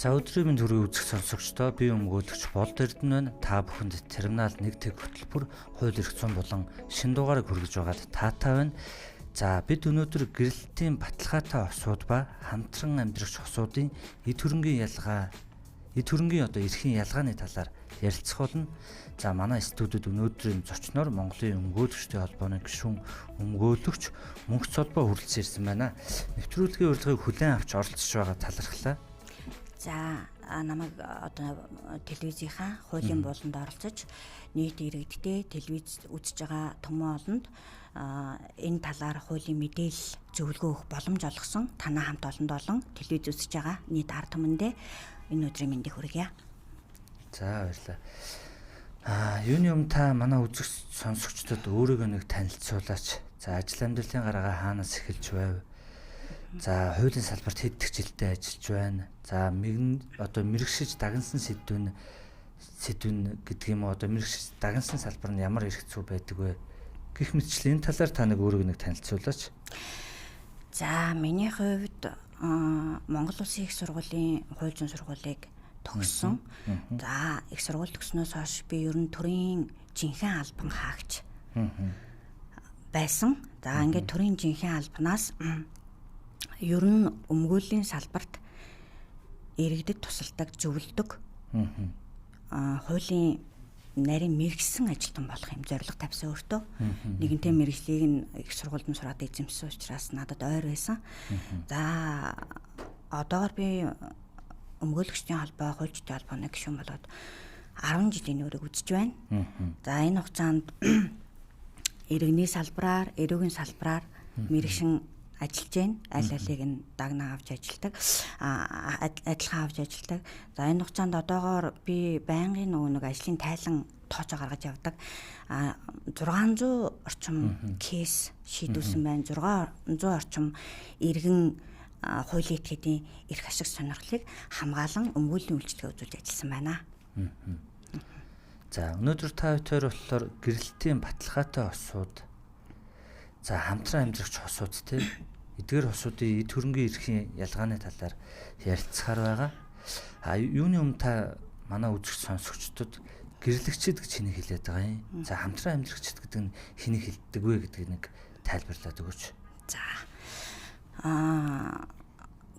За өдрийн мэнд хүргэе үзэх сонсогчдоо би өмгөөлөгч Болд Эрдэнэ байна. Та бүхэнд терминал 1 тэг хөтөлбөр хууль эрх зүйн болон шин дугаарыг хүргэж байгаад таатай байна. За бид өнөөдөр гэрэлтийн баталгаатай осууд ба хамтран амьдрагч осуудын эд хөрөнгийн эрхийн ялгааны талаар ярилцах болно. За манай студид өнөөдрийн зочноор Монголын өмгөөлөгчдийн холбооны гишүүн өмгөөлөгч Мөнхц холбоо хүрэлцэн ирсэн байна. Нэвтрүүлгийн урилгыг хүлээн авч оролцож байгаа талархлаа. За намайг одоо телевизийнхаа хуулийн бууланд оролцож нийт иргэдтэй телевиз үзэж байгаа төмөн олонд энэ талаар хуулийн мэдээлэл зөвлөгөө өгөх боломж олгосон танаа хамт олонд олон телевиз үзэж байгаа нийт ард түмэндээ энэ өдрийн мэндийг хүргье. За баярлалаа. Юуны өмнө та манай үзэгч сонсогчдод өөрийгөө нэг танилцуулаач. За ажил амьдралын гарагаа хаанаас эхэлж байв? За хуулийн салбарт хэд их жилдээ ажиллаж байна. За мэрэгшиж дагнсан сэдвэн гэдэг юм уу, одоо мэрэгшиж дагнсан салбар нь ямар эрх зүй байдаг вэ? Гэх мэтчлэн энэ талаар та нэг өөрийгөө нэг танилцуулаач. За миний хувьд Монгол Улсын их сургуулийн хууль зүйн сургуулийг төгссөн. За их сургууль төгснөөс хойш би ер нь төрийн жинхэнэ албан хаагч байсан. За ингээд төрийн жинхэнэ албанаас ер нь өмгөөлийн салбарт иргэдэд тусалдаг, зөвлөдөг хуулийн нарийн мэргэжсэн ажилтан болох юм зорилго тавьсан өөртөө. Нэгэнтээ мэргэжлийг нь их сургуульд сураад эзэмсэн учраас надад ойр байсан. За одоогоор би өмгөөлөгчдийн холбоо, хуульчдын холбооны гишүүн болоод 10 жилийн өрийг үзэж байна. За энэ хугацаанд иргэний салбараар, эрүүгийн салбараар мэргэшин ажиллаж байна. Аль алийг нь дагнаа авч ажилладаг. Адилхан авч ажилладаг. За энэ хугацаанд одоогоор би байнгын нэг ажлын тайлан тоочоо гаргаж явдаг. 600 орчим кейс шийдүүлсэн байна. 600 орчим иргэн хуулийн этгээдийн эрх ашиг сонирхлыг хамгаалan өмгөөлийн үйлчлэгээ үзүүлж ажилласан байна. За өнөөдөр та бүхэн болохоор гэрэлтийн баталгаатай осууд, за хамтран амьдрагч осууд те эдгээр осуудын эд хөрөнгийн эрхийн ялгааны талаар ярилцахаар байгаа. Юуны өмнө та манай үзэгч сонсогчдод гэрлэгчид гэж хэнийг хэлээд байгаа юм. За хамтран амьдрагчид гэдэг нь хэнийг хэлдэг вэ гэдгийг нэг тайлбарлаад өгөөч. За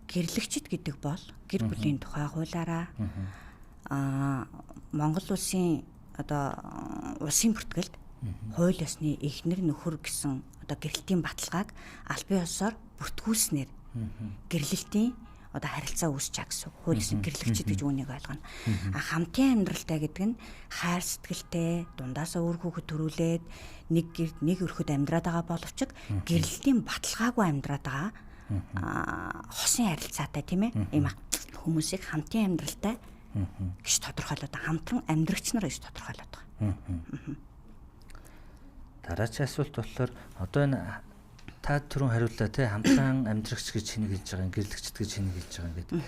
гэрлэгчид гэдэг бол гэр бүлийн тухай хуулиараа Монгол улсын одоо улсын бүртгэлд хууль ёсны эхнэр нөхөр гэсэн одоо гэрэлтийн баталгааг аль бие усаар бүртгүүлснээр гэрлэлтийн одоо харилцаа үүсчээ гэсэн. Хууль ёсны гэрлэгчид гэж үүнийг ойлгоно. Хамтын амьдралтай гэдэг нь хайр сэтгэлтэй, дундаасаа үр хүүхэд төрүүлээд нэг гэрд нэг өрхөд амьдраад байгаа боловч гэрлэлтийн баталгаагүй амьдраад байгаа хосын харилцаатай тийм ээ ийм хүмүүсийг хамтын амьдралтай гэж тодорхойлоод хамтран амьдрагч нар гэж тодорхойлоод байгаа. Дараагийн асуулт болохоор одоо энэ та түрүүн хариуллаа тий хамтран амьдрагч гэж хэнийг хэлж байгаа юм, гэрлэгчд гэж хэнийг хэлж байгаа юм гэдэг.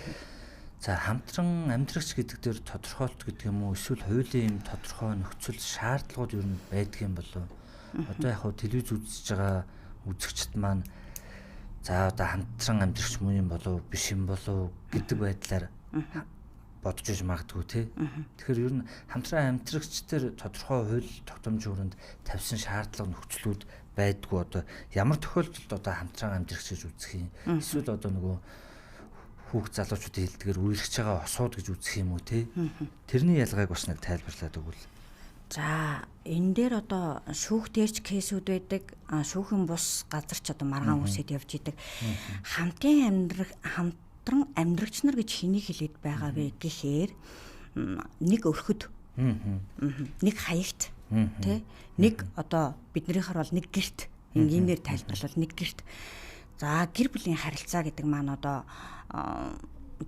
За хамтран амьдрагч гэдэг дээр тодорхойлт гэдэг юм уу, эсвэл хуулийн юм тодорхой нөхцөл шаардлагууд юу байдаг юм болов? Одоо яг хуу телевиз үзэж байгаа үзэгчд маань за одоо хамтран амьдрагч муу юм болов биш юм болов гэдэг байдлаар бодож иж магадгүй тий. Тэгэхээр ер нь хамтран амьдрагчдэр тодорхой хууль тогтоомжийн хүрээнд тавьсан шаардлага нөхцлүүд байдгүй одоо ямар тохиолдолд одоо хамтран амьдрагч гэж үзэх юм. Эсвэл одоо нөгөө хүүхд залуучуудын хэлдгээр үерхэж байгаа осууд гэж үзэх юм уу тий. Тэрний ялгааг бас нэг тайлбарлаад өгвөл. За энэ дээр одоо шүүхтэрч кейсүүд байдаг. Шүүхэн бус газар ч одоо маргаан үсэд явж идэг. Хамтран амьдрагч нар гэж хэнийг хэлээд байгаа вэ гэхээр нэг өрхөд нэг хаягт тий нэг одоо биднийхэр бол нэг гэрт ингээр тайлбарлал нэг гэрт. За гэр бүлийн харилцаа гэдэг маань одоо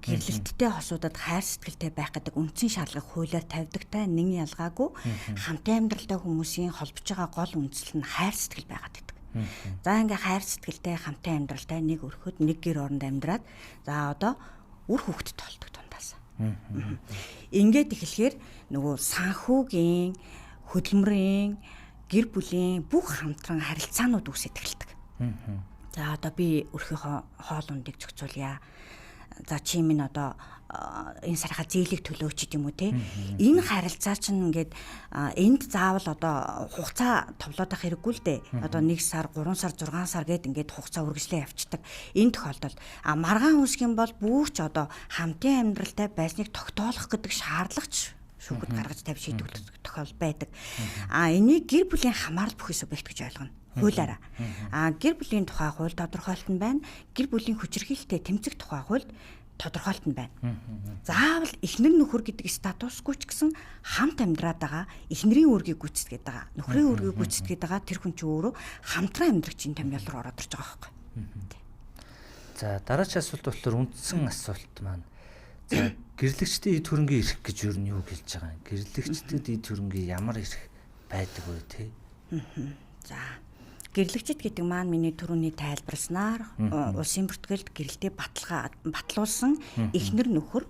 гэрлэлттэй хосуудад хайр сэтгэлтэй байх гэдэг үндсэн шаардлагыг хуулиар тавьдагтай нэг ялгаагүй хамтын амьдралтай хүмүүсийн холбож байгаа гол үндсэл нь хайр сэтгэл байгаад байдаг. За ингээ хайр сэтгэлтэй хамтын амьдралтай нэг өрхөд нэг гэр оронд амьдраад за одоо үр хүүхэд толдог дундаас. Ингээд эхлэхээр нөгөө санхүүгийн, хөдөлмөрийн, гэр бүлийн бүх хамтран харилцаанууд үүсэж эхэлдэг. За одоо би өрхийнхөө хоол ундыг зохицуулъя. За чи минь одоо энэ сарынхаа зээлийг төлөөч гэдэг юм уу те. Энэ харилцаа чинь ингээд энд заавал одоо хугацаа товлоод авах хэрэггүй л дээ. Одоо 1 сар, 3 сар, 6 сар гэд ингээд хугацаа үргэлжлээ явчихдаг. Энэ тохиолдолд маргаан үүсгэн бол бүрч одоо хамтын амьдралтай байсныг тогтоолох гэдэг шаардлагач шүүхэд гаргаж тавь шийдвэрлэх тохиол байдаг. Энийг гэр бүлийн хамаарал бүхий субъект гэж ойлгоно. Хуулиараа. Гэр бүлийн тухай хууль тодорхойлт нь байна. Гэр бүлийн хүчирхийлэлтэй тэмцэх тухай хууль тодорхойлт нь байна. Заавал эхнэр нөхөр гэдэг статусгүй ч гэсэн хамт амьдраад байгаа, эхнэрийн үүргийг гүйцэтгээд байгаа, нөхрийн үүргийг гүйцэтгээд байгаа тэр хүн чинь өөрөө хамтран амьдрагчийн томьёол руу ороод ирж байгаа байхгүй. За дараагийн асуулт болохоор үндсэн асуулт маань. За гэрлэгчдийн эд хөрөнгийн эрх гэж юу нь юу гэлж байгаа юм? Гэрлэгчдэд эд хөрөнгийн ямар эрх байдаг вэ те? За гэрлэгчд гэдэг маань миний түрүүний тайлбарснаар улсын бүртгэлд гэрэлтэй батлуулсан эхнэр нөхөр,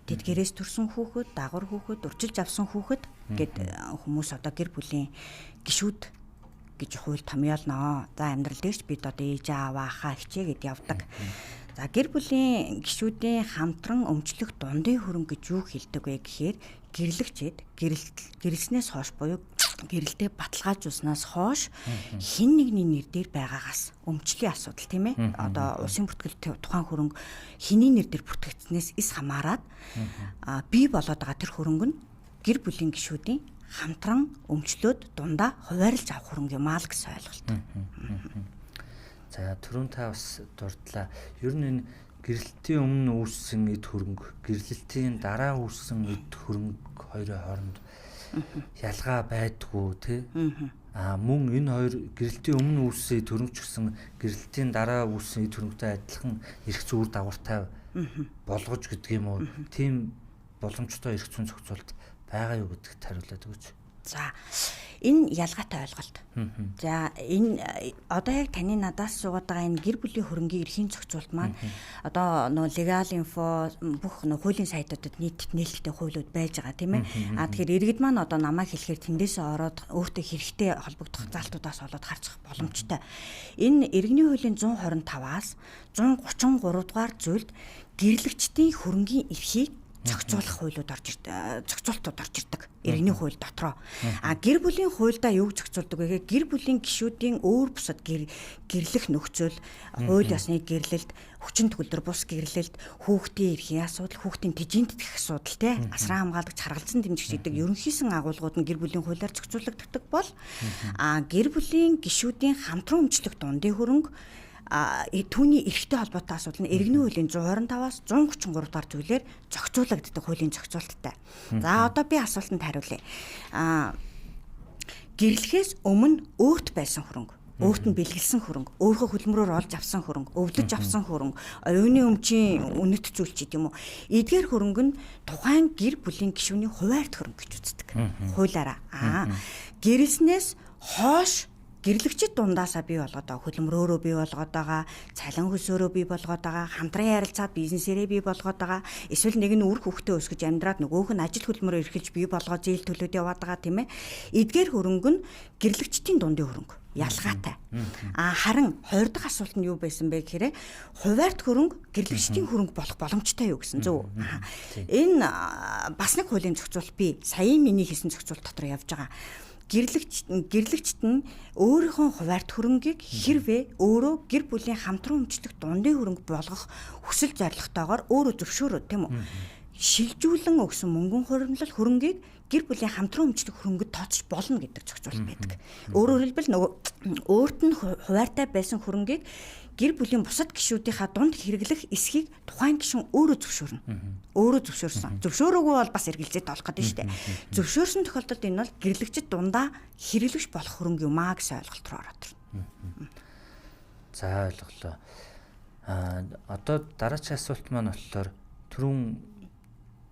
тэдгээрээс төрсэн хүүхэд, дагвар хүүхэд, урчилж авсан хүүхэд гэд хүмүүс одоо гэр бүлийн гишүүд гэж хууль томьёолноо. За амьдрал дээрч бид одоо ээж аваа хаа хичээ гэд явдаг. За гэр бүлийн гишүүдийн хамтран өмчлөх дундын хөрөнгө гэж юу хэлдэг вэ гэхээр гэрлэгчэд гэрэлснээс хойш буюу гэрэлтэй баталгаажуулснаас хойш хэн нэгний нэр дээр байгаагаас өмчлийн асуудал тийм ээ. Одоо улсын бүртгэл тухайн хөрөнгө хэний нэр дээр бүртгэгдснээс эс хамааран бий болоод байгаа тэр хөрөнгө нь гэр бүлийн гишүүдийн хамтран өмчлөөд дундаа хуваарлж авах хөрөнгө юм аа л гэсэн ойлголт. За түрүүн та бас дурдлаа. Ер нь энэ гэрлэлтийн өмнө үүссэн эд хөрөнгө, гэрлэлтийн дараа үүссэн эд хөрөнгө хоёрын хооронд ялгаа байдгүй тий. Мөн энэ хоёр гэрлэлтийн өмнө үүссэн эд хөрөнгө ч гэсэн гэрлэлтийн дараа үүссэн эд хөрөнгөтэй адилхан эрх зүйн үр дагавартай болгож гэдэг юм уу? Тийм боломжтой эрх зүйн зохицуулалт байгаа юу гэдэгт хариулаад өгөөч. За энэ ялгаатай ойлголт. За энэ одоо яг таны надаас суугаад байгаа энэ гэр бүлийн хөрөнгийн эрхийн зохицуулалт маань одоо нөө legal info бүх нөө хуулийн сайтуудад нийтэд нээлттэй хуулиуд байж байгаа тийм ээ. Тэгэхээр иргэд маань одоо намайг хэлэхээр тэндээсээ ороод өөртөө хэрэгтэй холбогдох залтуудаас олоод харцах боломжтой. Энэ иргэний хуулийн 125-аас 133 дугаар зүйлд гэрлэгчдийн хөрөнгийн эрхийг зохицуулах хуулиуд зохицуултууд орж ирдэг. Иргэний хууль дотроо. Гэр бүлийн хуульдаа юу зохицуулдаг вэ гэхээр гэр бүлийн гишүүдийн өөр бусад гэрлэх нөхцөл, хууль ёсны гэрлэлт, хүчин төгөлдөр бус гэрлэлт, хүүхдийн эрхийн асуудал, хүүхдийн тэжээнд дэх асуудал те асран хамгаалагч харгалзан дэмжигч гэдэг ерөнхийсэн агуулгууд нь гэр бүлийн хуулиар зохицуулагддаг бол гэр бүлийн гишүүдийн хамтран өмчлөх дундын хөрөнгө түүний эрхтэй холбоотой асуудал нь иргэний хуулийн 125-аас 133 дахь зүйлээр зохицуулагддаг хуулийн зохицуулттай. За одоо би асуултанд хариулъя. Гэрлэхээс өмнө өөрт байсан хөрөнгө, өөрт нь бэлгэлсэн хөрөнгө, өөрийнхөө хөлмөрөөр олж авсан хөрөнгө, өвдөж авсан хөрөнгө, оюуны өмчийн үнэт зүйлч гэдэг юм уу. Эдгээр хөрөнгө нь тухайн гэр бүлийн гишүүний хуваарьт хөрөнгө гэж үздэг. Хуулиараа. Гэрлснээс хойш гэрлэгчид дундаасаа бий болгоод байгаа, хөлмөрөөрөө бий болгоод байгаа, цалин хөлсөөрөө бий болгоод байгаа, хамтран ярилцаа бизнесээрээ бий болгоод байгаа, эсвэл нэг нь үр хөвгтөө өсгөж амьдраад нөгөөх нь ажил хөдөлмөрөөр эрхэлж бий болгоо зээл төлөөд яваад байгаа тийм ээ. Эдгээр хөрөнгө нь гэрлэгчдийн дундын хөрөнгө. Ялгаатай. Харин 20 дахь асуулт нь юу байсан бэ гэхээр хуваарьт хөрөнгө гэрлэгчдийн хөрөнгө болох боломжтой юу гэсэн зөв. Энэ бас нэг хуулийн зохицуулалт би саяын миний хийсэн зохицуулалт дотор явж байгаа. Гэрлэгчд нь өөрийнхөө хуваарьт хөрөнгийг хэрвээ өөрөө гэр бүлийн хамтран өмчлөх дундын хөрөнгө болгох хүсэл зорилготойгоор өөрөө зөвшөөрөөд тийм үү шилжүүлэн өгсөн мөнгөн хуримлал хөрөнгийг гэр бүлийн хамтран өмчлөх хөрөнгөд тооцож болно гэдэг зохицуулалт байдаг. Өөрөөр хэлбэл нөгөө өөрт нь хуваарьтай байсан хөрөнгийг гэр бүлийн бусад гишүүдийнхаа дунд хэрэглэх эсхийг тухайн гишүүн өөрөө зөвшөөрнө. Өөрөө зөвшөөрсөн. Зөвшөөрөөгүй бол бас эргэлзээд болох гэдэг нь шүү дээ. Зөвшөөрсөн тохиолдолд энэ бол гэрлэгчид дундаа хэрэглэгч болох хөрөнгө юм аа гэсэн ойлголт руу ороод ирнэ. За ойлголоо. Одоо дараагийн асуулт маань болохоор түрүүн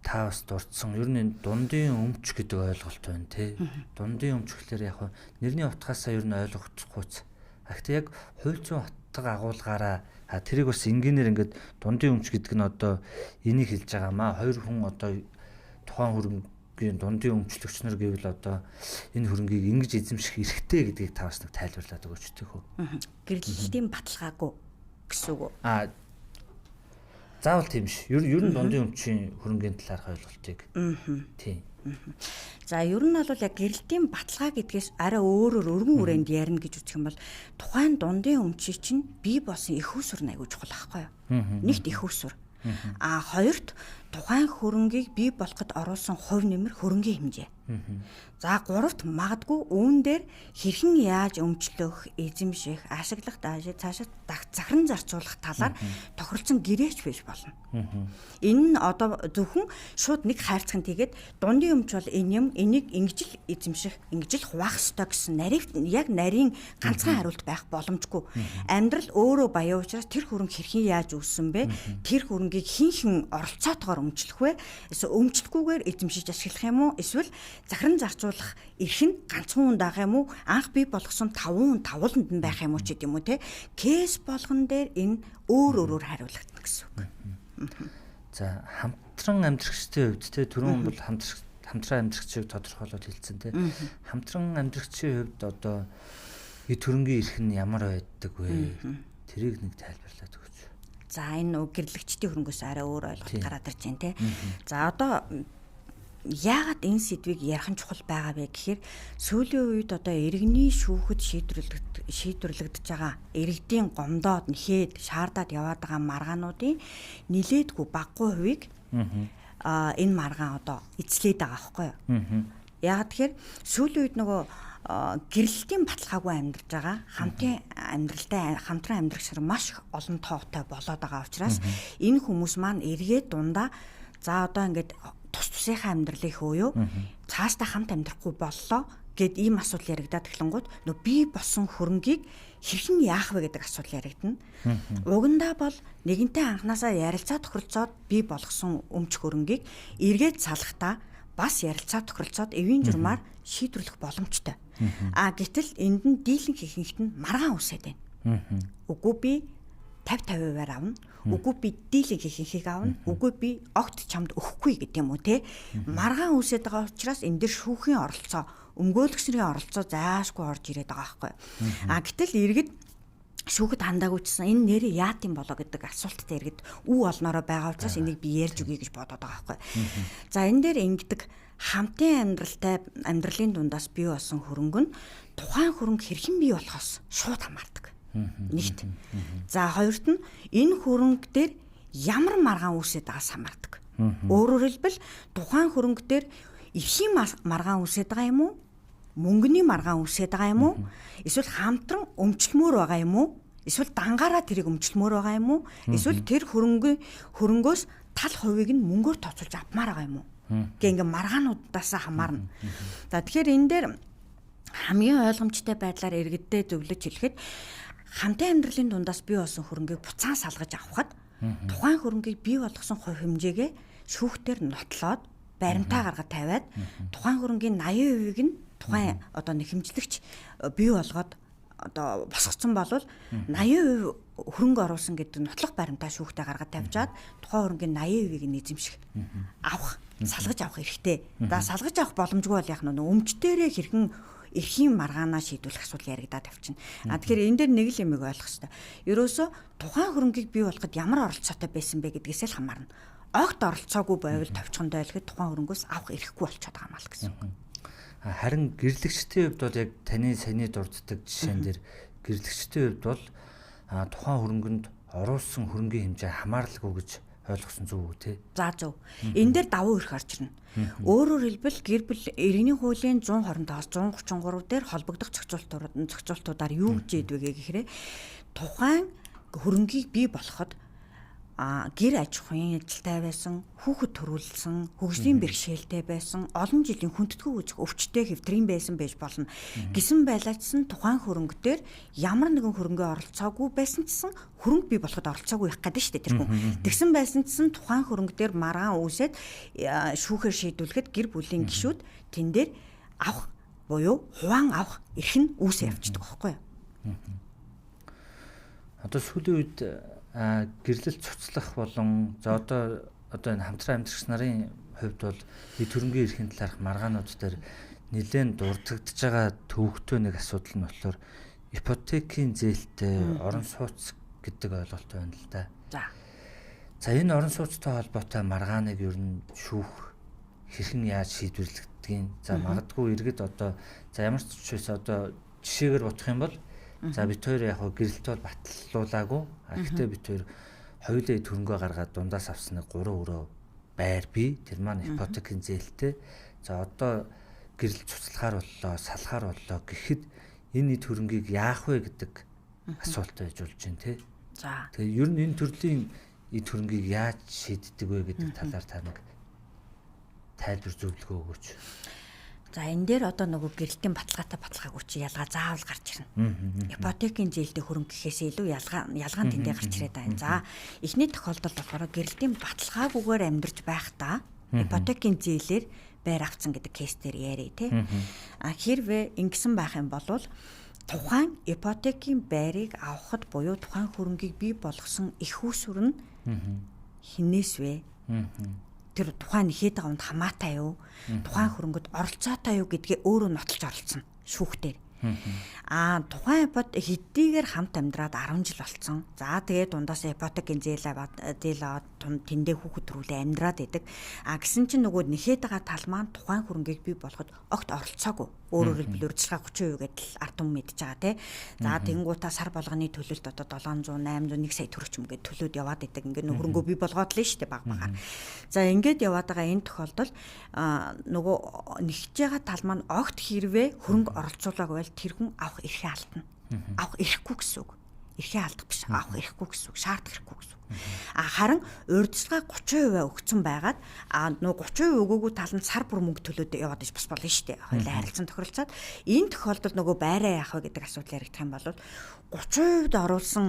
та бас дурдсан ер нь дундын өмч гэдэг ойлголт байна тий. Дундын өмч гэхэлэр яг нэрний утгаасаа ер нь ойлгохгүй. Гэхдээ яг хууль зүйн агуулгаараа тэрийг бас энгийнээр ингээд дундын өмч гэдэг нь одоо энийг хэлж байгаа маа. Хоёр хүн одоо тухайн хөрөнгөний дундын өмчлөгч нар гэвэл одоо энэ хөрөнгийг ингэж эзэмших эрхтэй гэдгийг та бас нэг тайлбарлаад өгөөч тийх үү. Гэрлэлтийн баталгаагүй гэсэн үг үү? Заавал тийм ш. Ер нь дундын өмчийн хөрөнгөний талаарх ойлголтыг. Тийм. За ер нь бол яг гэрэлтийн баталгаа гэдгээс арай өөрөөр өргөн хүрээнд ярина гэж үзэх юм бол тухайн дундын өмчий чинь бий болсон их усүр аягүй чухал байхгүй юу? Нэгт их усүр. Хоёрт тухайн хөрөнгийг бий болоход оруулсан хувь нэмэр хөрөнгийн хэмжээ. За гуравт магадгүй үүн дээр хэрхэн яаж өмчлөх, эзэмших, ашиглах, цаашаа захиран зарцуулах талаар тохиролцсон гэрээч байж болно. Энэ нь одоо зөвхөн шууд нэг хайрцаг тийгээд дундын өмч бол энэ юм, энийг ингэж л эзэмших, ингэж л хуваах ёстой гэсэн нарийн ганцхан хариулт байх боломжгүй. Амьдрал өөрөө баян учраас тэр хөрөнгө хэрхэн яаж үүссэн бэ? Тэр хөрөнгийг хин оролцоотойгоор өмчлөх вэ? Эсвэл өмчлөхгүйгээр эзэмшиж ашиглах юм уу? Эсвэл захиран зарцуулах эрх нь ганцхан хүн даах юм уу? Анх бий болгосон 5 хүн тавууланд нь байх юм уу ч гэдэг юм уу те? Кейс болгон дээр энэ өөр хариулагдана гэсэн үг. За хамтран амьдрагчдын хувьд те түрүүн бол хамтран амьдрагчийг тодорхойлоод хэлсэн те. Хамтран амьдрагчийн хувьд одоо эд хөрөнгийн эрх нь ямар байдаг вэ? Тэрийг нэг тайлбарлаад өгөөч. За энэ гэрлэгчдийн хөрөнгөөс арай өөр ойлголт гараад ирж байна те. За одоо яагаад энэ сэдвийг ярих нь чухал байгаа вэ гэхээр сүүлийн үед одоо иргэний шүүхэд шийдвэрлэгдэж байгаа иргэдийн гомдоод нэхээд шаардаад яваад байгаа маргаануудын нилээдгүй баггүй хувийг энэ маргаан одоо эзлээд байгаа байхгүй юу? Яагаад тэгэхээр сүүлийн үед нөгөө гэрэлтийн баталгаагүй амьдарч байгаа хамтран амьдрагч нар маш олон тоотой болоод байгаа учраас энэ хүмүүс маань эргээд дундаа за одоо ингээд тусынхаа амьдралыг хөөё цаашдаа хамт амьдрахгүй боллоо гэд ийм асуудал яригадаад эхлэнгууд нөө бий болсон хөрөнгийг хэрхэн яах вэ гэдэг асуудал яригдана. Угандаа бол нэгэнтээ анханасаа ярилцаа тохиролцоод бий болгосон өмч хөрөнгийг эргээд салахтаа бас ярилцаа тохиролцоод эвийн журмаар шийдвэрлэх боломжтой. Гэтэл энд нь дийлэнх ихэнхт нь маргаан үсээд байна. Үгүй би 50-50% авна. Үгүй би дийлэнх ихэнхийг авна. Үгүй би огт чамд өгөхгүй гэдэг юм уу те. Маргаан үсээд байгаа учраас энэ дэр шүүхийн оролцоо, өмгөөлөгч нарын оролцоо заашгүй орж ирээд байгаа байхгүй. Гэтэл иргэд шүүхэд хандаагүйчсэн энэ нэрээ яат юм болоо гэдэг асуулттай иргэд үү олноороо байгаа учраас энийг би ярьж өгье гэж бодоод байгаа байхгүй. За энэ дээр ингэдэг хамтын амьдралын дундаас бий болсон хөрөнгө нь тухайн хөрөнгө хэрхэн бий болохоос шууд хамаардаг. Нэгт. За хоёрт нь энэ хөрөнгө дээр ямар маргаан үүсээд байгаас хамаардаг. Өөрөөр хэлбэл тухайн хөрөнгө дээр эрхийн маргаан үүсээд байгаа юм уу? Мөнгөний маргаан үүсээд байгаа юм уу? Эсвэл хамтран өмчлмөр байгаа юм уу? Эсвэл дангаараа тэрийг өмчлмөр байгаа юм уу? Эсвэл тэр хөрөнгөөс тал хувийг нь мөнгөөр тооцоолж авмаар байгаа юм уу? Ингээ маргаануудаас хамаарна. За тэгэхээр энэ дээр хамгийн ойлгомжтой байдлаар иргэддээ зөвлөж хэлэхэд хамтын амьдралын дундаас бий болсон хөрөнгийг буцаан салгаж авахад тухайн хөрөнгийг бий болгосон хувь хэмжээгээ шүүхтээр нотлоод баримтаа гаргаж тавиад тухайн хөрөнгийн 80%-ийг нь тухайн одоо нэг хэмжлэгч бий болгоод одоо босгоцсон болвол 80% хөрөнгө оруулсан гэдэг нотлох баримтаа шүүхтээ гаргаж тавьжаад тухайн хөрөнгийн 80%-ийг нь эзэмших авах салгаж авах хэрэгтэй. За салгаж авах боломжгүй бол яг нөө өмчтөрөө хэрхэн эрхийн маргаанаа шийдвэрлэх асуудал яригадаад авчина. Тэгэхээр энэ дээр нэг л юм ойлгох хэрэгтэй. Ерөөсө тухайн хөрөнгийг бий болгоход ямар оролцоотой байсан бэ гэдгээс л хамаарна. Огт оролцоогүй байвал товчхондоо хэлэхэд тухайн хөрөнгөөс авах эрхгүй болчиход байгаа маа л гэсэн үг. Харин гэрлэгчдийн хувьд бол яг таны саяны дурддаг жишээн дээр гэрлэгчдийн хувьд бол тухайн хөрөнгөнд оруулсан хөрөнгөний хэмжээ хамаарлаггүй гэж ойлгосон зүг үү те? За зөв. Энэ дээр давуу эрх орж ирнэ. Өөрөөр хэлбэл гэр бүл иргэний хуулийн 125-аас 133 дээр холбогдох зохицуултуудаар юу гэж ядвэ гэхээр тухайн хөрөнгийг бий болоход гэр аж ахуйн ажилтай байсан, хүүхэд төрүүлсэн, хөгжлийн бэрхшээлтэй байсан, олон жилийн хүндэтгэл үүсэх өвчтэй хэвтрийн байсан байж болно. Гэсэн байлаачсан тухайн хөрөнгө дээр ямар нэгэн хөрөнгө оролцоогүй байсан гэсэн хөрөнгө бий болоход оролцоогүй их гэдэг шүү дээ тэр хүн. Тэгсэн байсан гэсэн тухайн хөрөнгө дээр маргаан үүсээд шүүхээр шийдвэрлэхэд гэр бүлийн гишүүд тэн дээр авах буюу хуваан авах эрх нь үүсээ явчихдаг байхгүй юу? Одоо сүүлийн үед гэрлэл цуцлах болон за одоо энэ хамтран амьдрагч нарын хувьд бол эд хөрөнгөний эрхийн талаарх маргаанууд дээр нэлээд дурддагдж байгаа төвөгтэй нэг асуудал нь болохоор ипотекийн зээлтэй орон сууц гэдэг ойлголт байна л да. За энэ орон сууцтай холбоотой маргааныг ер нь шүүх хэрхэн яаж шийдвэрлэгдгийг. За магадгүй иргэд одоо за ямар ч учраас одоо жишээгээр бодох юм бол за бид хоёр яг гэрэлт бол батлуулаагүй. Гэхдээ бид хоёр хоёулаа төрөнгөө гаргаад дундаас авсныг 3 өрөө байр бий. Тэр маань ипотекийн зээлтэй. За одоо гэрэл цуцлахаар боллоо, салахаар боллоо гэхэд энэ төрөнгийг яах вэ гэдэг асуулт байж болж байна тий. За. Тэгээ ер нь энэ төрлийн төрөнгийг яаж шийддэг вэ гэдэг талаар та нэг тайлбар зөвлөгөө өгөөч. За энэ дээр одоо нөгөө гэрэлтийн баталгаагүй чи ялгаа заавал гарч ирнэ. Ипотекийн зээлтэй хөрөнгө гэхээс илүү ялгаан тэндээ гарч ирээд байна. За эхний тохиолдолд болохоор гэрэлтийн баталгаагүйгээр амьдарч байхдаа ипотекийн зээлээр байр авцсан гэдэг кейс дээр яриа тий. Хэрвээ ингэсэн байх юм бол тухайн ипотекийн байрыг авахд буюу тухайн хөрөнгийг бий болгосон их усүр нь хинээс вэ? Тэр тухайн нэхэд байгаа хүнд хамаатай юу? Тухайн хөрөнгөд оролцоотой юу гэдгээ өөрөө нотолж оролцсон шүүхтэр. Тухайн хэдийгээр хамт амьдраад 10 жил болцсон. За тэгээд дундаас ипотекийн зээл аваад тэндээ хүүхэд төрүүлээ амьдраад идэг. Гэсэн чинь нөгөө нэхэд байгаа тал маань тухайн хөрөнгийг бий болгоход огт оролцоогүй. Өөрөөр хэлбэл урьдчилгаа 30% гэдэл ард түмэн мэдж байгаа тий. За тэнгуутаа сар болгоны төлөлт одоо 700, 800, 1 сая төгрөг ч юм гээд төлөөд яваад идэг. Ингээд хөрөнгөө бий болгоод л нь шүү дээ баг багаар. За ингээд яваад байгаа энэ тохиолдолд нөгөө нэгж байгаа тал маань огт хэрвээ хөрөнгө оролцуулаагүй бол тэр хүн авах эрхээ алдна. Авах эрхгүй гэсэн үг. Эрхээ алдах биш, авах эрхгүй гэсэн үг, шаардах эрхгүй гэсэн үг. Харин урьдчилгаа 30% өгсөн байгаад нөгөө 30% өгөөгүй талд сар бүр мөнгө төлөөд яваад иж бас болно шүү дээ. Хоёулаа харилцан тохиролцоод энэ тохиолдолд нөгөө байраа яах вэ гэдэг асуудал яригдах юм бол 30%-д оруулсан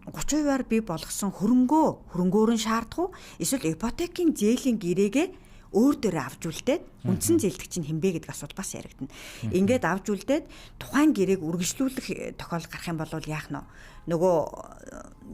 30%-аар бий болгосон хөрөнгөөр нь шаардах уу? Эсвэл ипотекийн зээлийн гэрээгээ өөр дээрээ авч үлдээд үндсэн зээлдэгч нь хинбэ гэдэг асуудал бас яригдана. Ингээд авч үлдээд тухайн гэрээг үргэлжлүүлэх тохиолдол гарах юм бол яах нь нөгөө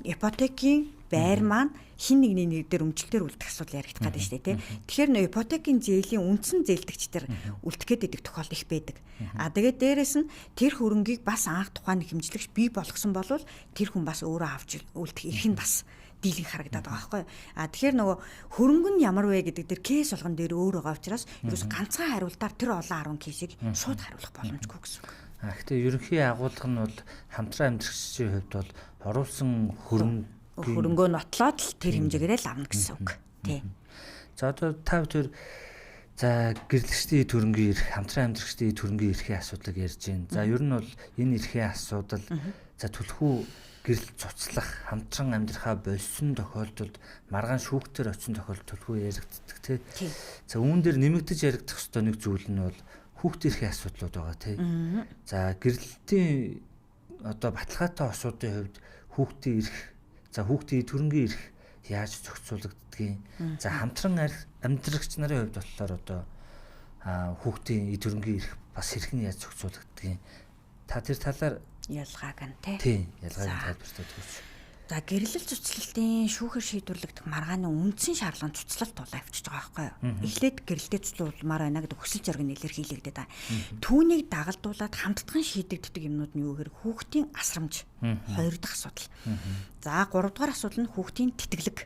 ипотекийн байр маань хин нэгний нэр дээр өмчлөлтөөр үлдэх асуудал яригдах гэдэг шүү дээ тий. Тэгэхээр нөө ипотекийн зээлийн үндсэн зээлдэгчдэр үлдэх гэдэг тохиолдол их байдаг. Тэгээд дээрэс нь тэр хөрөнгийг бас анх тухайн хэмжлэгч бий болгосон бол тэр хүн бас өөрөө авч үлдэх эрх нь бас дийлэнх харагдаад байгаа байхгүй. Тэгэхээр нөгөө хөрөнгө нь ямар вэ гэдэг дээр кейс болгон дээр өөр байгаа учраас ерөөс ганцхан хариултаар тэр олон 10 кейсийг шууд хариулах боломжгүй гэсэн үг. Гэхдээ ерөнхий агуулга нь бол хамтран амьдрагчдын хувьд бол оруулсан хөрөнгөө нотлоод л тэр хэмжээгээрээ л авна гэсэн үг. Тий. За одоо та бүхэн за гэрлэгчдийн төрөнгийн эрх, хамтран амьдрагчдын төрөнгийн эрхийн асуудлыг ярьж байна. За ер нь бол энэ эрхийн асуудал за түлхүү гэрэл цуцлах, хамтран амьдрахаа болсон тохиолдолд маргаан шүүхтэр очсон тохиолдолд түлхүү яригддаг тий. За үүн дээр нэмэгдэж яригдах ёстой нэг зүйл нь бол хүүхдийн эрхийн асуудлууд байгаа тий. За гэрэлтийн одоо баталгаатай осуудын хувьд хүүхдийн эрх, за хүүхдийн төрөнгийн эрх яаж зохицуулагддгийг, за хамтран амьдрагч нарын хувьд болохоор одоо хүүхдийн төрөнгийн эрх бас хэрхэн яаж зохицуулагддгийг та тэр талаар ялгааг нь тий. Тийм, ялгааг нь тайлбарлаад өгөөч. За гэрлэл цуцлалтын шүүхээр шийдвэрлэгдэх маргааны үндсэн шаардлага цуцлалт тул авчиж байгаа байхгүй юу? Эхлээд гэрэлтэй цуцлуулмаар байна гэдэг хүсэл зориг нь илэрхийлэгдээд байгаа. Түүнийг дагалдуулаад хамтдаган шийдэгддэг юмнууд нь юу гэхээр хүүхдийн асрамж. Хоёр дахь асуудал. За гурав дахь асуудал нь хүүхдийн тэтгэлэг.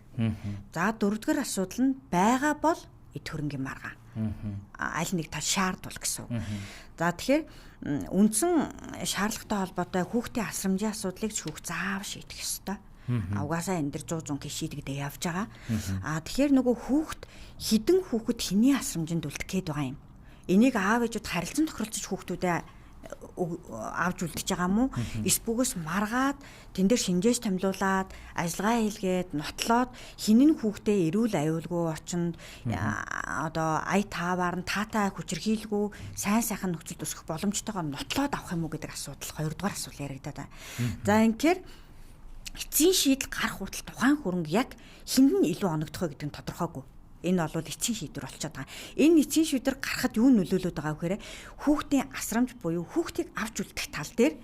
За дөрөв дахь асуудал нь байгаа бол эд хөрөнгийн маргаан. Аль нэг тал шаардвал гэсэн үг. За тэгэхээр үндсэн шаардлагатай холбоотой хүүхдийн асрамжийн асуудлыг шүүх заав шийдэх ёстой. Угаасаа энэ дэр 100 шийдэгдээ явж байгаа. Тэгэхээр нөгөө хідэн хүүхэд хэний асрамжинд үлдэх гээд байгаа юм. Энийг аав ээжүүд харилцан тохиролцож хүүхдүүдэд авч үлдэж байгаа юм уу? Эсбүгээс маргаад тэн дээр шинжээч томилуулаад ажиллагаа хийлгээд нотлоод хинэн хүүхдээ эрүүл аюулгүй орчинд одоо ая тааваар нь таатай хүчирхийлгүй сайн сайхан нөхцөлд өсөх боломжтойгоор нотлоод авах юм уу гэдэг асуудал хоёрдугаар асуудал яригадаад байна. За инхээр эцсийн шийдэл гарах хүртэл тухайн хөрөнгө яг хэнд нь илүү оногдох вэ гэдэг нь тодорхойгүй. Энэ бол эцсийн шийдвэр болчиход байгаа. Энэ эцсийн шийдвэр гарахад юу нөлөөлөд байгаа вэ гэхээр хүүхдийн асрамж буюу хүүхдийг авч үлдэх тал дээр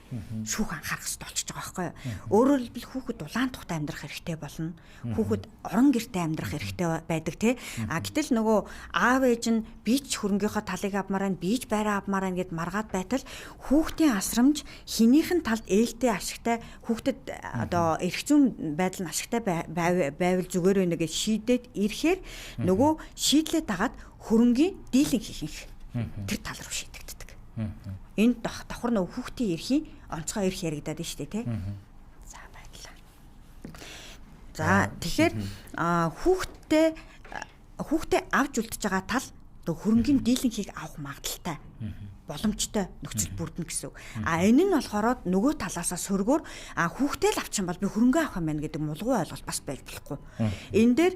шүүх анхаарах хэрэгтэй болчихж байгаа байхгүй юу. Өөрөөр хэлбэл хүүхэд улаан тухтай амьдрах хэрэгтэй болно. Хүүхэд орон гэртээ амьдрах хэрэгтэй байдаг тий. Гэтэл нөгөө аав ээж нь би ч хөрөнгийнхөө талыг авмаар байна, би ч байраа авмаар байна гэд маргаад байтал хүүхдийн асрамж хинийхэн талд ээлтэй ашигтай хүүхдэд одоо эрх зүйн байдал нь ашигтай байвал зүгээр байна гэж шийдээд ирэхээр нөгөө шийдлээ дагаад хөрөнгийн дийлэн хийх тэр тал руу шийдэгддэг. Энэ давхар нөгөө хүүхдийн эрхийн онцгой эрх яригадаад байна шүү дээ тий. За баярлалаа. За тэгэхээр хүүхдээ авч үлдэж байгаа тал хөрөнгийн дийлэнхийг авах магадaltaй боломжтой нөхцөл бүрдэнэ гэсэн. Энэ нь болохоор нөгөө талаасаа сөргөөр хүүхдээ л авчин бол би хөрөнгө авах юм байна гэдэг мулгуу ойлголт бас байж болохгүй. Энэ дээр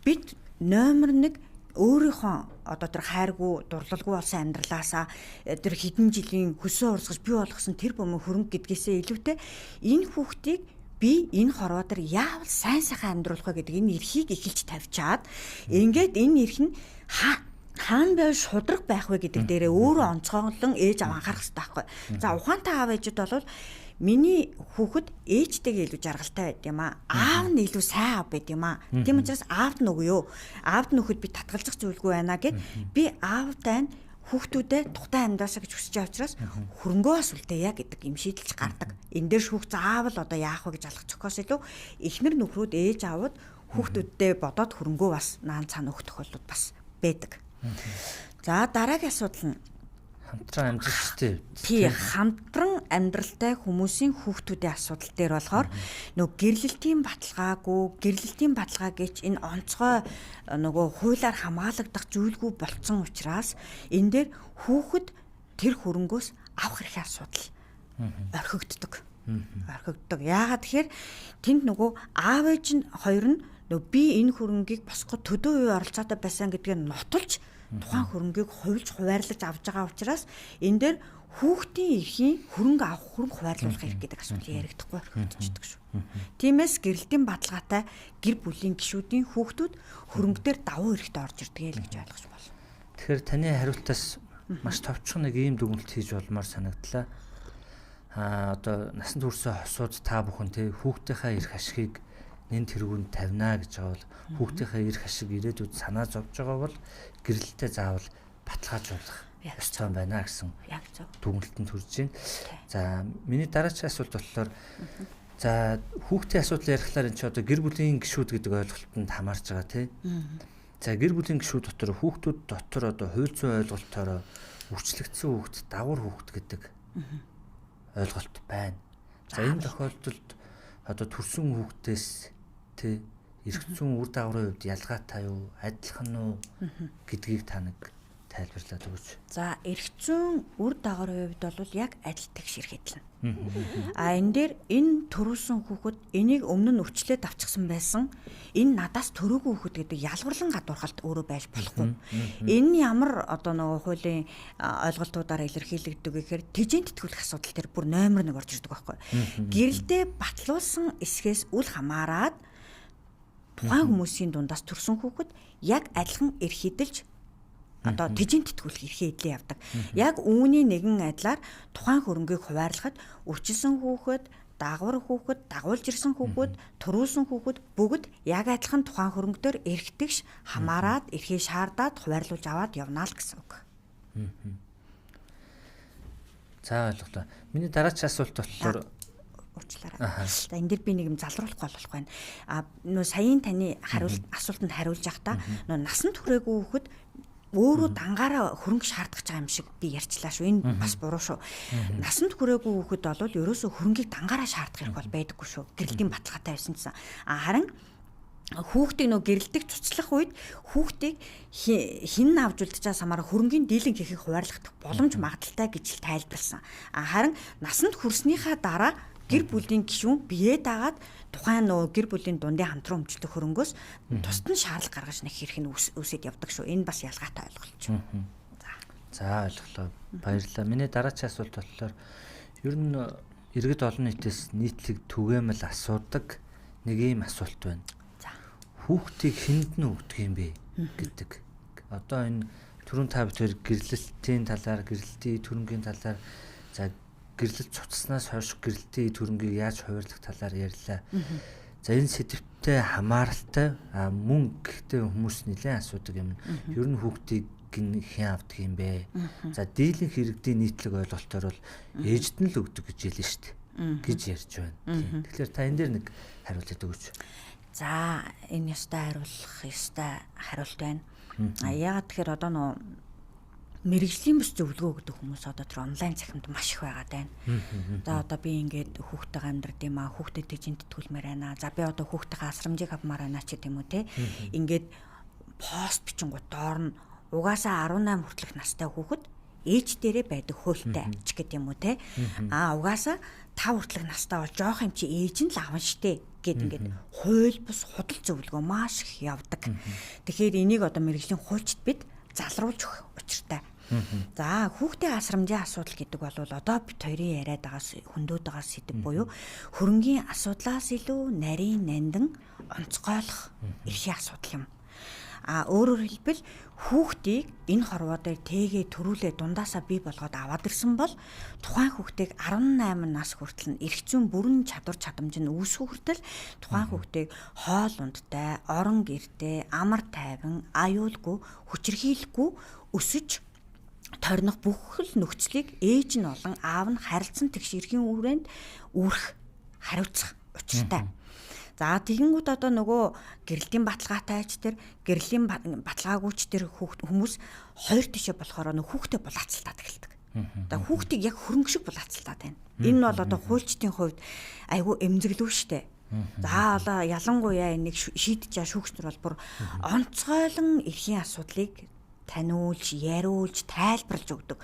бид номер 1 өөрийнхөө одоо тэр хайргүй дурлалгүй болсон амьдралаасаа тэр хэдэн жилийн хөсөө урсгаж бий болгосон тэр бөмбөг хөрөнгө гэдгээсээ илүүтэй энэ хүүхдийг би энэ хорвоо дээр яавал сайн сайхан амьдруулах вэ гэдэг энэ эрхийг эхэлж тавьчаад ингээд энэ эрх нь хаана байв шудраг байх вэ гэдэг дээрээ өөрөө онцгойлон ээж аваа анхаарах хэрэгтэй байхгүй. За ухаантай аав ээжүүд бол миний хүүхэд ээжтэйгээ илүү жаргалтай байд юм аа. Аав нь илүү сайн аав байд юм аа. Тийм учраас аавд нь өгөө. Аавд нь өгөхөд би татгалзах зүйлгүй байна гэд би аавтай хүүхдүүдэд тухтай амьдраасаа гэж хүсэж байгаа учраас хөрөнгөө бас үлдээе гэдэг юм шийдэлж гардаг. Энэ дээр шүүх заавал одоо яах вэ гэж алах зохиос илүү эхнэр нөхрүүд ээж аавд хүүхдүүддээ бодоод хөрөнгөө бас наан цаана өгөх тохиолдол бас байдаг. За дараагийн асуудал нь хамтран амьдралтай. Тий, хамтран амьдралтай хүмүүсийн хүүхдүүдийн асуудал дээр болохоор нөгөө гэрлэлтийн баталгаа гэж энэ онцгой нөгөө хуулиар хамгаалагдах зүйлгүй болцсон учраас энэ дээр хүүхэд тэр хөрөнгөөс авах хэрэгтэй асуудал орхигддог. Яагаад тэгэхээр тэнд нөгөө аав ээж нь хоёр нь нөгөө би энэ хөрөнгийг босгоход төдөө үе оролцоотой байсан гэдгийг нотолж тухайн хөрөнгийг хувилж хуваарлаж авч байгаа учраас энэ дээр хүүхдийн эрхийн хөрөнгө авах хөрөнгө хуваарлуулах хэрэг гэдэг асуудал яригдахгүй орхигдчихдаг шүү. Тиймээс гэрэлтийн баталгаатай гэр бүлийн гишүүдийн хүүхдүүд хөрөнгө дээр давуу эрхтэй орж ирдэг л гэж ойлгож байна. Тэгэхээр таны хариултаас маш товчхон нэг ийм дүгнэлт хийж болмоор санагдлаа. Одоо насанд хүрсэн хосууд та бүхэн тий хүүхдийнхээ эрх ашигыг нэн тэргүүнд тавина гэж байгаа бол хүүхдийнхээ эрх ашиг ирээдүйд санаа зовж байгаа бол гэрэлтээ заавал баталгаажуулах ёстой байна гэсэн дүгнэлтэнд хүрж байна. За миний дараагийн асуулт болохоор за хүүхдийн асуудал ярихлаар энэ ч одоо гэр бүлийн гишүүд гэдэг ойлголтод хамаарч байгаа тий. За гэр бүлийн гишүүд дотор хүүхдүүд дотор одоо хууль зүйн ойлголтоор үрчлэгдсэн хүүхд дагвар хүүхд гэдэг ойлголт байна. За энэ тохиолдолд одоо төрсөн хүүхдээс тий эрх зүйн үр дагаврын хувьд ялгаатай юу, адилхан уу гэдгийг та нэг тайлбарлаад өгөөч. За эрх зүйн үр дагаврын хувьд бол яг адил тэгш эрхэдлэн. Энэ дээр энэ төрүүлсэн хүүхэд энийг өмнө нь өвчлөөд авчихсан байсан. Энэ надаас төрөөгүй хүүхэд гэдэг ялгарлан гадуурхалт өөрөө байж болохгүй. Энэ ямар одоо нөгөө хуулийн ойлголтуудаар илэрхийлэгддэг гэхээр тэжээн тэтгүүлэх асуудал төр бүр номер 1 орж ирдэг байхгүй. Гэрэлдээ батлуулсан эсхээс үл хамааран тухайн хүмүүсийн дундаас төрсэн хүүхэд яг адилхан эрх хэдэлж одоо тэжээн тэтгүүлэх эрхээ эдлээ явдаг. Яг үүний нэгэн адилаар тухайн хөрөнгийг хуваарлахад үрчилсэн хүүхэд, дагвар хүүхэд, дагуулж ирсэн хүүхэд, төрүүлсэн хүүхэд бүгд яг адилхан тухайн хөрөнгөдөр эрхтэгш хамаарад эрхээ шаардаад хуваарлуулж аваад явна л гэсэн үг. За ойлголоо. Миний дараагийн асуулт болохоор уучлаарай. За энэ дэр би нэг юм залруулах болох байна. Нөө саяын таны асуултанд хариулж явахдаа нөө насанд хүрээгүй хүүхэд өөрөө дангаараа хөрөнгө шаардах байгаа юм шиг би ярьчлаа шүү. Энэ бас буруу шүү. Насанд хүрээгүй хүүхэд бол ерөөсөө хөрөнгийг дангаараа шаардах хэрэг бол байдаггүй шүү. Гэрэлтийн баталгаатай байсан гэсэн. Харин хүүхдийг нөө гэрэлтэг цуцлах үед хүүхдийг хин авч үлдэж байгаа самаараа хөрөнгийн дийлэн хийхийг хуваарлах боломж магадaltaй гэж тайлбарлсан. Харин насанд хүрснийхаа дараа гэр бүлийн гишүүн бие даагаад тухайн нөө гэр бүлийн дундын хамтран өмчлөх хөрөнгөөс тусад нь шаардлага гаргаж нэх хэрэг нь үсэд явдаг шүү. Энэ бас ялгаатай ойлголт шүү. За ойлголоо. Баярлалаа. Миний дараагийн асуулт болохоор ер нь иргэд олон нийтээс нийтлэг түгээмэл асуудаг нэг ийм асуулт байна. хүүхдийг хүнд нь өгдөг юм бэ гэдэг. Одоо энэ түрүүн та бүхэн гэрлэлтийн талаар, гэрлэлтийн төрөнгийн талаар, за гэрлэлт цуцснаас хойш гэрлэлтийн төрөнгийг яаж хуваарлах талаар ярьлаа. За энэ сэдвтэй хамааралтай мөн гэхдээ хүмүүс нэлээд асуудаг юм. Ер нь хүүхдийг хэн авдаг юм бэ? За дийлэнх иргэдийн нийтлэг ойлголтоор бол ээжд нь л өгдөг гэж хэлнэ шүү дээ. гэж ярьж байна. Тэгэхээр та энэ дээр нэг хариулт өгөөч. За энэ ёстой хариулт байна. Яагаад тэгэхээр одоо нөө мэрэгжлийн бүс зөвлөгөө өгдөг хүмүүс одоо тэр онлайн цахимд маш их байгаад байна. За одоо би ингээд хүүхдтэйгээ амьдрд юм аа, хүүхдэд тэжинт тэтгүүлмээр байна. За би одоо хүүхдтэйгээ асрамжийг авмаар байна ч гэдэг юм уу те. Ингээд пост бичингууд доор нь угаасаа 18 хүртэлх настай хүүхэд ээж дээрээ байдаг хуультай ч гэдэг юм уу те. Угаасаа 5 хүртэлх настай бол жоох юм чи ээж нь л аван штэ гэд ингээд хууль бус худал зөвлөгөө маш их явдаг. Тэгэхээр энийг одоо мэрэгжлийн хуульчид бид залруулж өгөх учиртай. За хүүхдийн асрамжийн асуудал гэдэг бол одоо бид хоёрын яриад байгаас хөндөд байгаа сэдв буюу хөрөнгийн асуудлаас илүү нарийн нандин онцгойлох эрхийн асуудал юм. Өөрөөр хэлбэл хүүхдийг энэ хорвоо дээр тээгээ төрүүлээ дундаасаа бий болгоод аваад ирсэн бол тухайн хүүхдийг 18 нас хүртэл нь эрх зүйн бүрэн чадвар чадамж нь үүсэх хүртэл тухайн хүүхдийг хоол ундтай, орон гэртэй, амар тайван, аюулгүй, хүчирхийлэхгүй өсөж торних бүх л нөхцөлийг ээж нь болон аав нь харилцан тэгш эрхийн үрээнд үүрэх хариуцах учиртай. За тэгэнгүүт одоо нөгөө гэрлийн баталгаатай ч тэр гэрлийн баталгаагүйч тэр хүмүүс хоёр тишээ болохоор нөгөө хүүхдэд булаацалтаад эхэлдэг. За хүүхдийг яг хөрөнгө шиг булаацалтаад байна. Энэ бол одоо хуульчдын хувьд айгүй эмзэглүү штэ. За одоо ялангуяа энийг шийдэж байгаа шүүгчнэр бол бүр онцгойлон эрхийн асуудлыг таниулж, яриулж, тайлбарлаж өгдөг.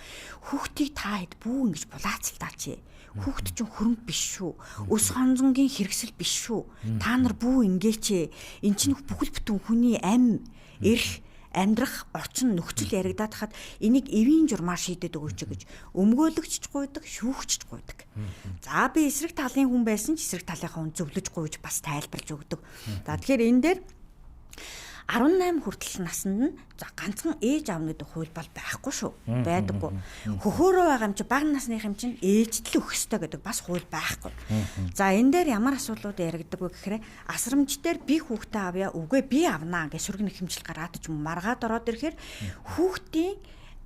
Хүүхдийг та хэд бүү ингэж булаацалтаач. Хүүхд чинь хөрөнгө биш шүү. Өс хонзонгийн хэрэгсэл биш шүү. Та нар бүү ингээч. Эн чинь бүхэл бүтэн хүний амь, эрх, амьдрах орчин нөхцөл яригадаад хаад энийг эвийн журмаар шийдэд өгөөч гэж өмгөөлөгч гуйдаг, шүүгчч гуйдаг. За би эсрэг талын хүн байсан ч эсрэг талынхаа хүн зөвлөж гуйж бас тайлбарлаж өгдөг. За тэгэхээр энэ дээр 18 хүртэл наснд нь за ганцхан ээж аав гэдэг хууль бол байхгүй шүү. Байдаггүй. Хөхөөрөө байгаа юм чи бага насных юм чинь ээжд л өгөх ёстой гэдэг бас хууль байхгүй. За энэ дээр ямар асуудлууд яригддаг вэ гэхээр асрамж дээр би хүүхдээ авъя, үгүй би авнаа гэж сүргэн хэмжил гаргаад ч юм маргаад ороод ирэхээр хүүхдийн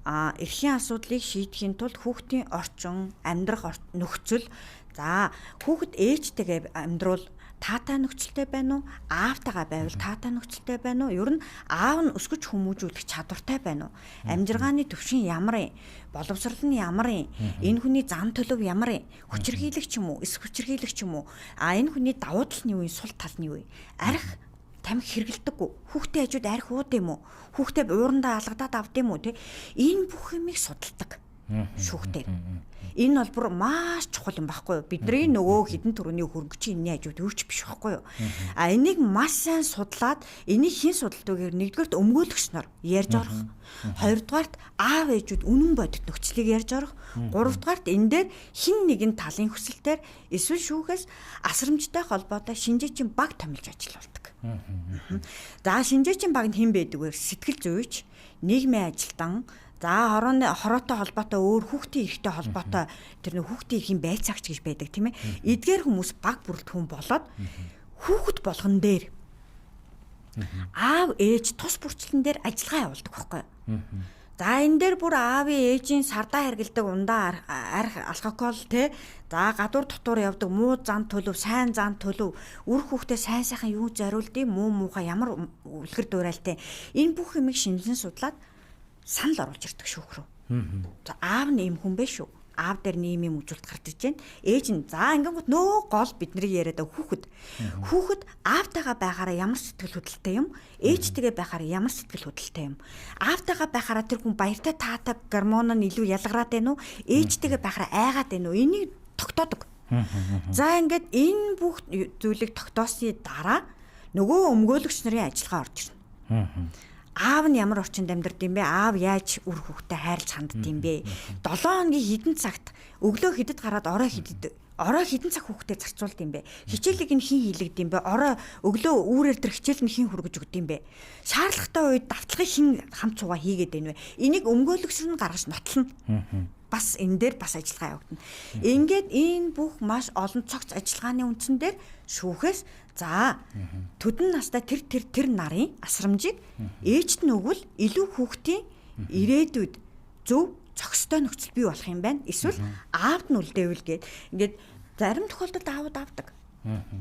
эрхийн асуудлыг шийдэхийн тулд хүүхдийн орчин, амьдрах нөхцөл за хүүхэд ээжтэйгээ амьдрал таатай нөхцөлтэй байна уу? Аавтайгаа байвал таатай нөхцөлтэй байна уу? Ер нь аав нь өсгөж хүмүүжүүлэх чадвартай байна уу? Амжиргааны төвшин ямар юм? Боловсрол нь ямар юм? Энэ хүний зам төлөв ямар юм? Хүчирхийлэгч юм уу? Эс хүчирхийлэгч юм уу? Энэ хүний давуу тал нь юу юм? Сул тал нь юу юм? Арх тамхи хэрэглэдэггүй. Хүүхдээ хажууд арх ууд юм уу? Хүүхдээ уурандаа алгадаад авд юм уу? Энэ бүх юмыг судалдаг шүүхтэр. Энэ бол бүр маш чухал юм байхгүй юу? Бидний нөгөө хідэн төрөний хөрөнгөчийн энэний хажууд юу ч биш байхгүй юу? Энийг маш сайн судлаад энийг хэн судалдаг гэхээр нэгдүгээрт өмгөөлөгч нар ярьж орох. Хоёрдугаарт аав ээжүүд үнэн бодит нөхцөлийг ярьж орох. Гуравдугаарт энэ дээр хин нэгэн талын хүсэлтээр эсвэл шүүхээс асрамжтай холбоотой шинжээчийн баг томилж ажиллаулдаг. За шинжээчийн баг нь хэн байдаг вэ? Сэтгэл зүйч, нийгмийн ажилтан, за хороотой холбоотой өөр хүүхдийн эрхтэй холбоотой тэр нэг хүүхдийн эрхийн байцаагч гэж байдаг тийм ээ. Эдгээр хүмүүс баг бүрэлдэхүүн болоод хүүхэд болгон дээр аав ээж тус бүрчлэн дээр ажиллагаа явуулдаг байхгүй юу? За энэ дээр бүр аавын ээжийн сардаа хэргэлдэг ундаа арх алкогол те за гадуур дотор явдаг муу зан төлөв, сайн зан төлөв, үр хүүхдээ сайн сайхан юу зориулдгийг муу муухай ямар үлгэр дуурайлтай энэ бүх юмыг шинжилэн судлаад санал оруулж ирдэг шүүх рүү. Аав нь ийм хүн биш шүү. Аав дээр нэм юм үжилт гарч иж байна. Ээж нь за ингэнгүүт нөө гол бидний яриад хүүхэд. Хүүхэд аавтайгаа байхаараа ямар сэтгэл хөдлөлтэй юм? Ээжтэйгээ байхаараа ямар сэтгэл хөдлөлтэй юм? Аавтайгаа байхаараа тэр хүн баяртай таатай гормон нь илүү ялгараад байна уу? Ээжтэйгээ байхаараа айгаад байна уу? Энийг тогтоодог. За ингээд энэ бүх зүйлийг тогтоосны дараа нөгөө өмгөөлөгч нарын ажиллагаа орж ирнэ. Аав нь ямар орчинд амьдард юм бэ? Аав яаж үр хүүхдэд хайрлж хандд юм бэ? 7 хоногийн хэдэн цагт өглөө хэдэд гараад орой хэдэд ороо хэдэн цаг хүүхдэд зарцуулд юм бэ? Хичээлийг нь хэн хийлэгд юм бэ? Ороо өглөө үүрээр тэр хичээл нь хэн хүргэж өгд юм бэ? Шаардлагатай үед давтлагыг хэн хамт цугаа хийгээд байна вэ? Энийг өмгөөлөгчөр нь гаргаж нотлно. Бас энэ дээр бас ажиллагаа явагдана. Ингээд энэ бүх маш олон цогц ажиллагааны үндсэн дээр шүүхээс за төдөн настай тэр нарын асрамжийг ээжт нь өгвөл илүү хүүхдийн ирээдүйд зөв цогцтой нөхцөл бий болох юм байна. Эсвэл аавд нь үлдээвэл гээд ингээд зарим тохиолдолд аавд авдаг.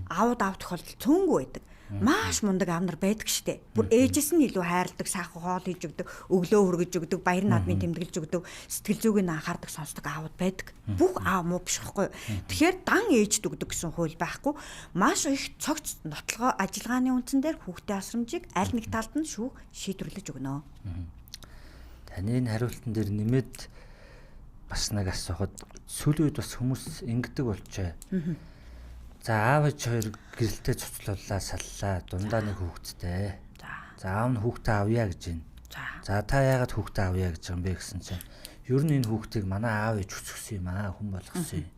Аавд авах тохиолдол цөөнгүй байдаг. Маш мундаг аав нар байдаг штэ. Бүр ээжээс нь илүү хайрладаг, сайхан хоол хийж өгдөг, өглөө хүргэж өгдөг, баяр наадмын тэмдэглэж өгдөг, сэтгэл зүйг нь анхаардаг, сонсдог аавд байдаг. Бүх аав муу биш байхгүй. Тэгэхээр дан ээжд өгдөг гэсэн хууль байхгүй. Маш их цогц нотлогоо ажиллагааны үндсэн дээр хүүхдийн асрамжийг аль нэг талд нь шүүх шийдвэрлэж өгнө. Таны энэ хариултан дээр нэмээд бас нэг асуухад сүүлийн үед бас хүмүүс ингэдэг болжээ. За аав ээж хоёр гэрэлтэй цуцлууллаа, саллаа, дундаа нэг хүүхэдтэй. За аав нь хүүхдээ авъя гэж байна. За та яагаад хүүхдээ авъя гэж байгаа юм бэ гэсэн чинь ер нь энэ хүүхдийг манай аав ээж өсгсөн юм аа, хүн болгосон юм.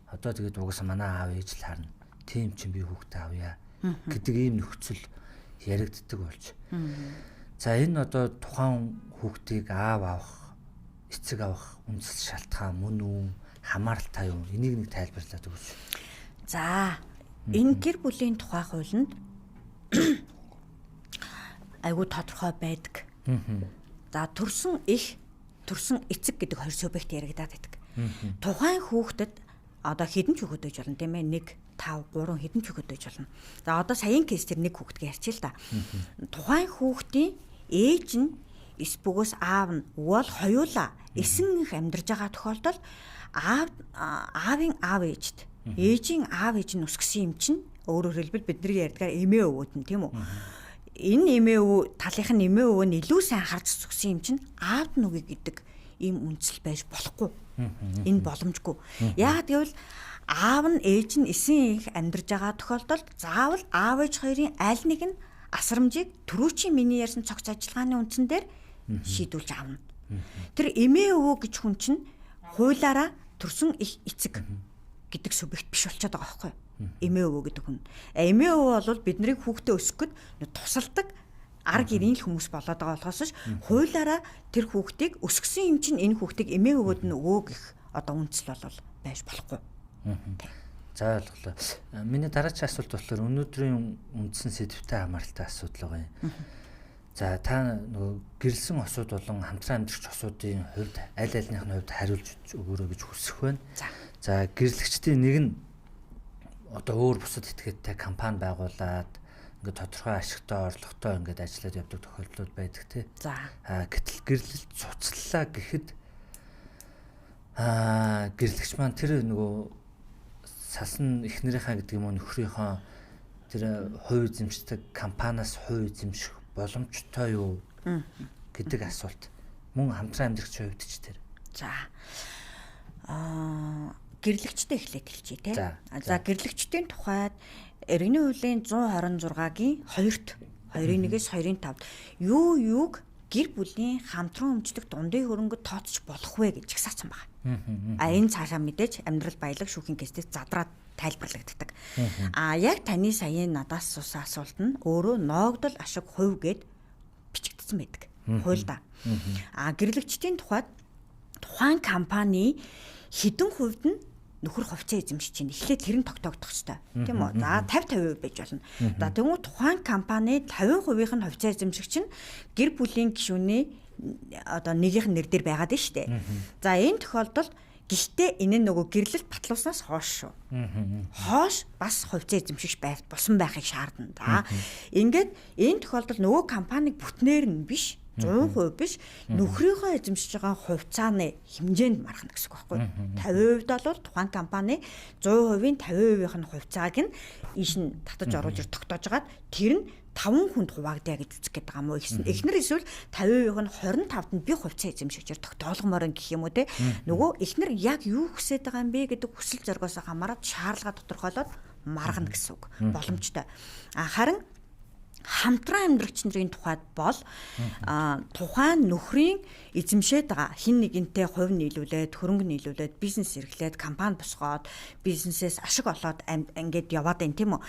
Одоо тэгээд угаасаа манай аав ээж л харна. Тийм ч би хүүхдээ авъя гэдэг ийм нөхцөл яригддаг болж. За энэ одоо тухайн хүүхдийг аав авах, эцэг авах үндэс шалтгаан мөн үү, хамааралтай юу? Энийг нэг тайлбарлаад өгөөч. За энэ гэр бүлийн тухай хуулинд айгүй тодорхой байдаг. За төрсөн их, төрсөн эцэг гэдэг хоёр субъект яригадаад байдаг. Тухайн хүүхдэд одоо хэдэн ч хүүхэд байж болно тийм ээ? 1, 5, 3 хэдэн ч хүүхэд байж болно. За одоо саяын кейс дээр нэг хүүхдгээ ярьчих л да. Тухайн хүүхдийн ээж нь эсбөгөөс аав нь уул хоёулаа эсэн их амьдарж байгаа тохиолдолд аавын аав ээжд ээжийн аав ээж нь өсгсөн юм чинь өөрөөр хэлбэл бидний ярьдгаар эмээ өвөөд нь тийм үү? Энэ эмээ өвөө талынх нь эмээ өвөө нь илүү сайн харж өсгсөн юм чинь аавд нь үгүй гэдэг ийм үндэслэл байж болохгүй. Энэ боломжгүй. Яагаад гэвэл аав нь ээж нь эсэн их амьдарж байгаа тохиолдолд заавал аав ээж хоёрын аль нэг нь асрамжийг түрүүчийн миний ярьсан цогц ажиллагааны үндсэн дээр шийдүүлж авна. Тэр эмээ өвөө гэж хүн чинь хуулаараа төрсөн их эцэг гэдэг субъект биш болчиход байгаа байхгүй юу? Эмээ өвөө гэдэг хүн. Эмээ өвөө бол биднийг хүүхдээ өсгөхөд тусалдаг арга гэрийн л хүмүүс болоод байгаа болохоос хуулаараа тэр хүүхдийг өсгсөн юм чинь энэ хүүхдийг эмээ өвөөд нь өгөө гэх одоо үндэслэл бол байж болохгүй. За ойлголоо. Миний дараагийн асуулт болохоор өнөөдрийн үндсэн сэдвтэй хамааралтай асуудал байгаа юм. За та нөгөө гэрэлсэн осууд болон хамтран амьдрагч осуудын хувьд аль альнийх нь хувьд хариулж өгөөрэй гэж хүсэх байна. За гэрлэгчдийн нэг нь одоо өөр бусад этгээдтэй компани байгуулад ингээд тодорхой ашигтай орлоготой ингээд ажиллаад явдаг тохиолдлууд байдаг тий. За. Гэтэл гэрлэлт цуцлалаа гэхэд гэрлэгч маань тэр нөгөө сасан эхнэрийнхаа гэдэг юм уу нөхрийнхөө тэр хувь эзэмшдэг компаниас хувь эзэмших боломжтой юу гэдэг асуулт. Мөн хамтран амьдрагчийн хувьд ч тэр. За. Гэрлэгчтэй эхлээд хэлчихье тий. За гэрлэгчдийн тухайд Иргэний хуулийн 126-гийн 2-т 2-1-ээс 2-5 юуг гэр бүлийн хамтран өмчлөх дундын хөрөнгөд тооцож болох вэ гэж жагсаасан байна. Энэ цаашаа мэдээж амьдрал баялаг шүүхийн кейсээс задраад тайлбарлагддаг. Яг таны саяын надаас суусан асуулт нь өөрөө ноогдол ашиг хувь гэд бичигдсэн байдаг. Хуульда. Гэрлэгчдийн тухайд тухайн компани хэдэн хувьд нь нөхөр хувьцаа эзэмшиж чинь эхлээд тэр нь тогтоогдох ёстой. Тийм үү? За 50% байж болно. За тэгвэл тухайн компани 50%-ийн хувьцаа эзэмшигч нь гэр бүлийн гишүүний одоо нэгийнх нь нэр дээр байгаад байна шүү дээ. За энэ тохиолдолд гэхдээ энэ нөгөө гэрлэлт батлууснаас хойш шүү. Хойш бас хувьцаа эзэмшигч болсон байхыг шаардна. За ингээд энэ тохиолдолд нөгөө компаниг бүтнээр нь биш 100% биш нөхрийнхөө эзэмшиж байгаа хувьцааны хэмжээнд мархна гэсэн үг байхгүй. 50% бол тухайн компани 100%-ийн 50%-ийн хувьцааг нь ийш нь татаж оруулж тогтоож агаад тэр нь 5 хүнд хуваагдъя гэж үзэх гээд байгаа мó. Эхнэр эсвэл 50%-ийн 25-нд би хувьцаа эзэмшигчээр тогтоолгомоор гэх юм уу те. Нөгөө эхнэр яг юу хүсэж байгаа юм бэ гэдэг хүсэл зоригоос хамаарат шаардлага тодорхойлоод маргана гэсэн үг. Боломжтой. Харин хамтран амьдрагч нарын тухайд бол тухайн нөхрийн эзэмшээд байгаа хин нэгэнтэй хувь нийлүүлээд, хөрөнгө нийлүүлээд, бизнес эрхлээд, компани босгоод, бизнесээс ашиг олоод ингээд яваад байна тийм үү?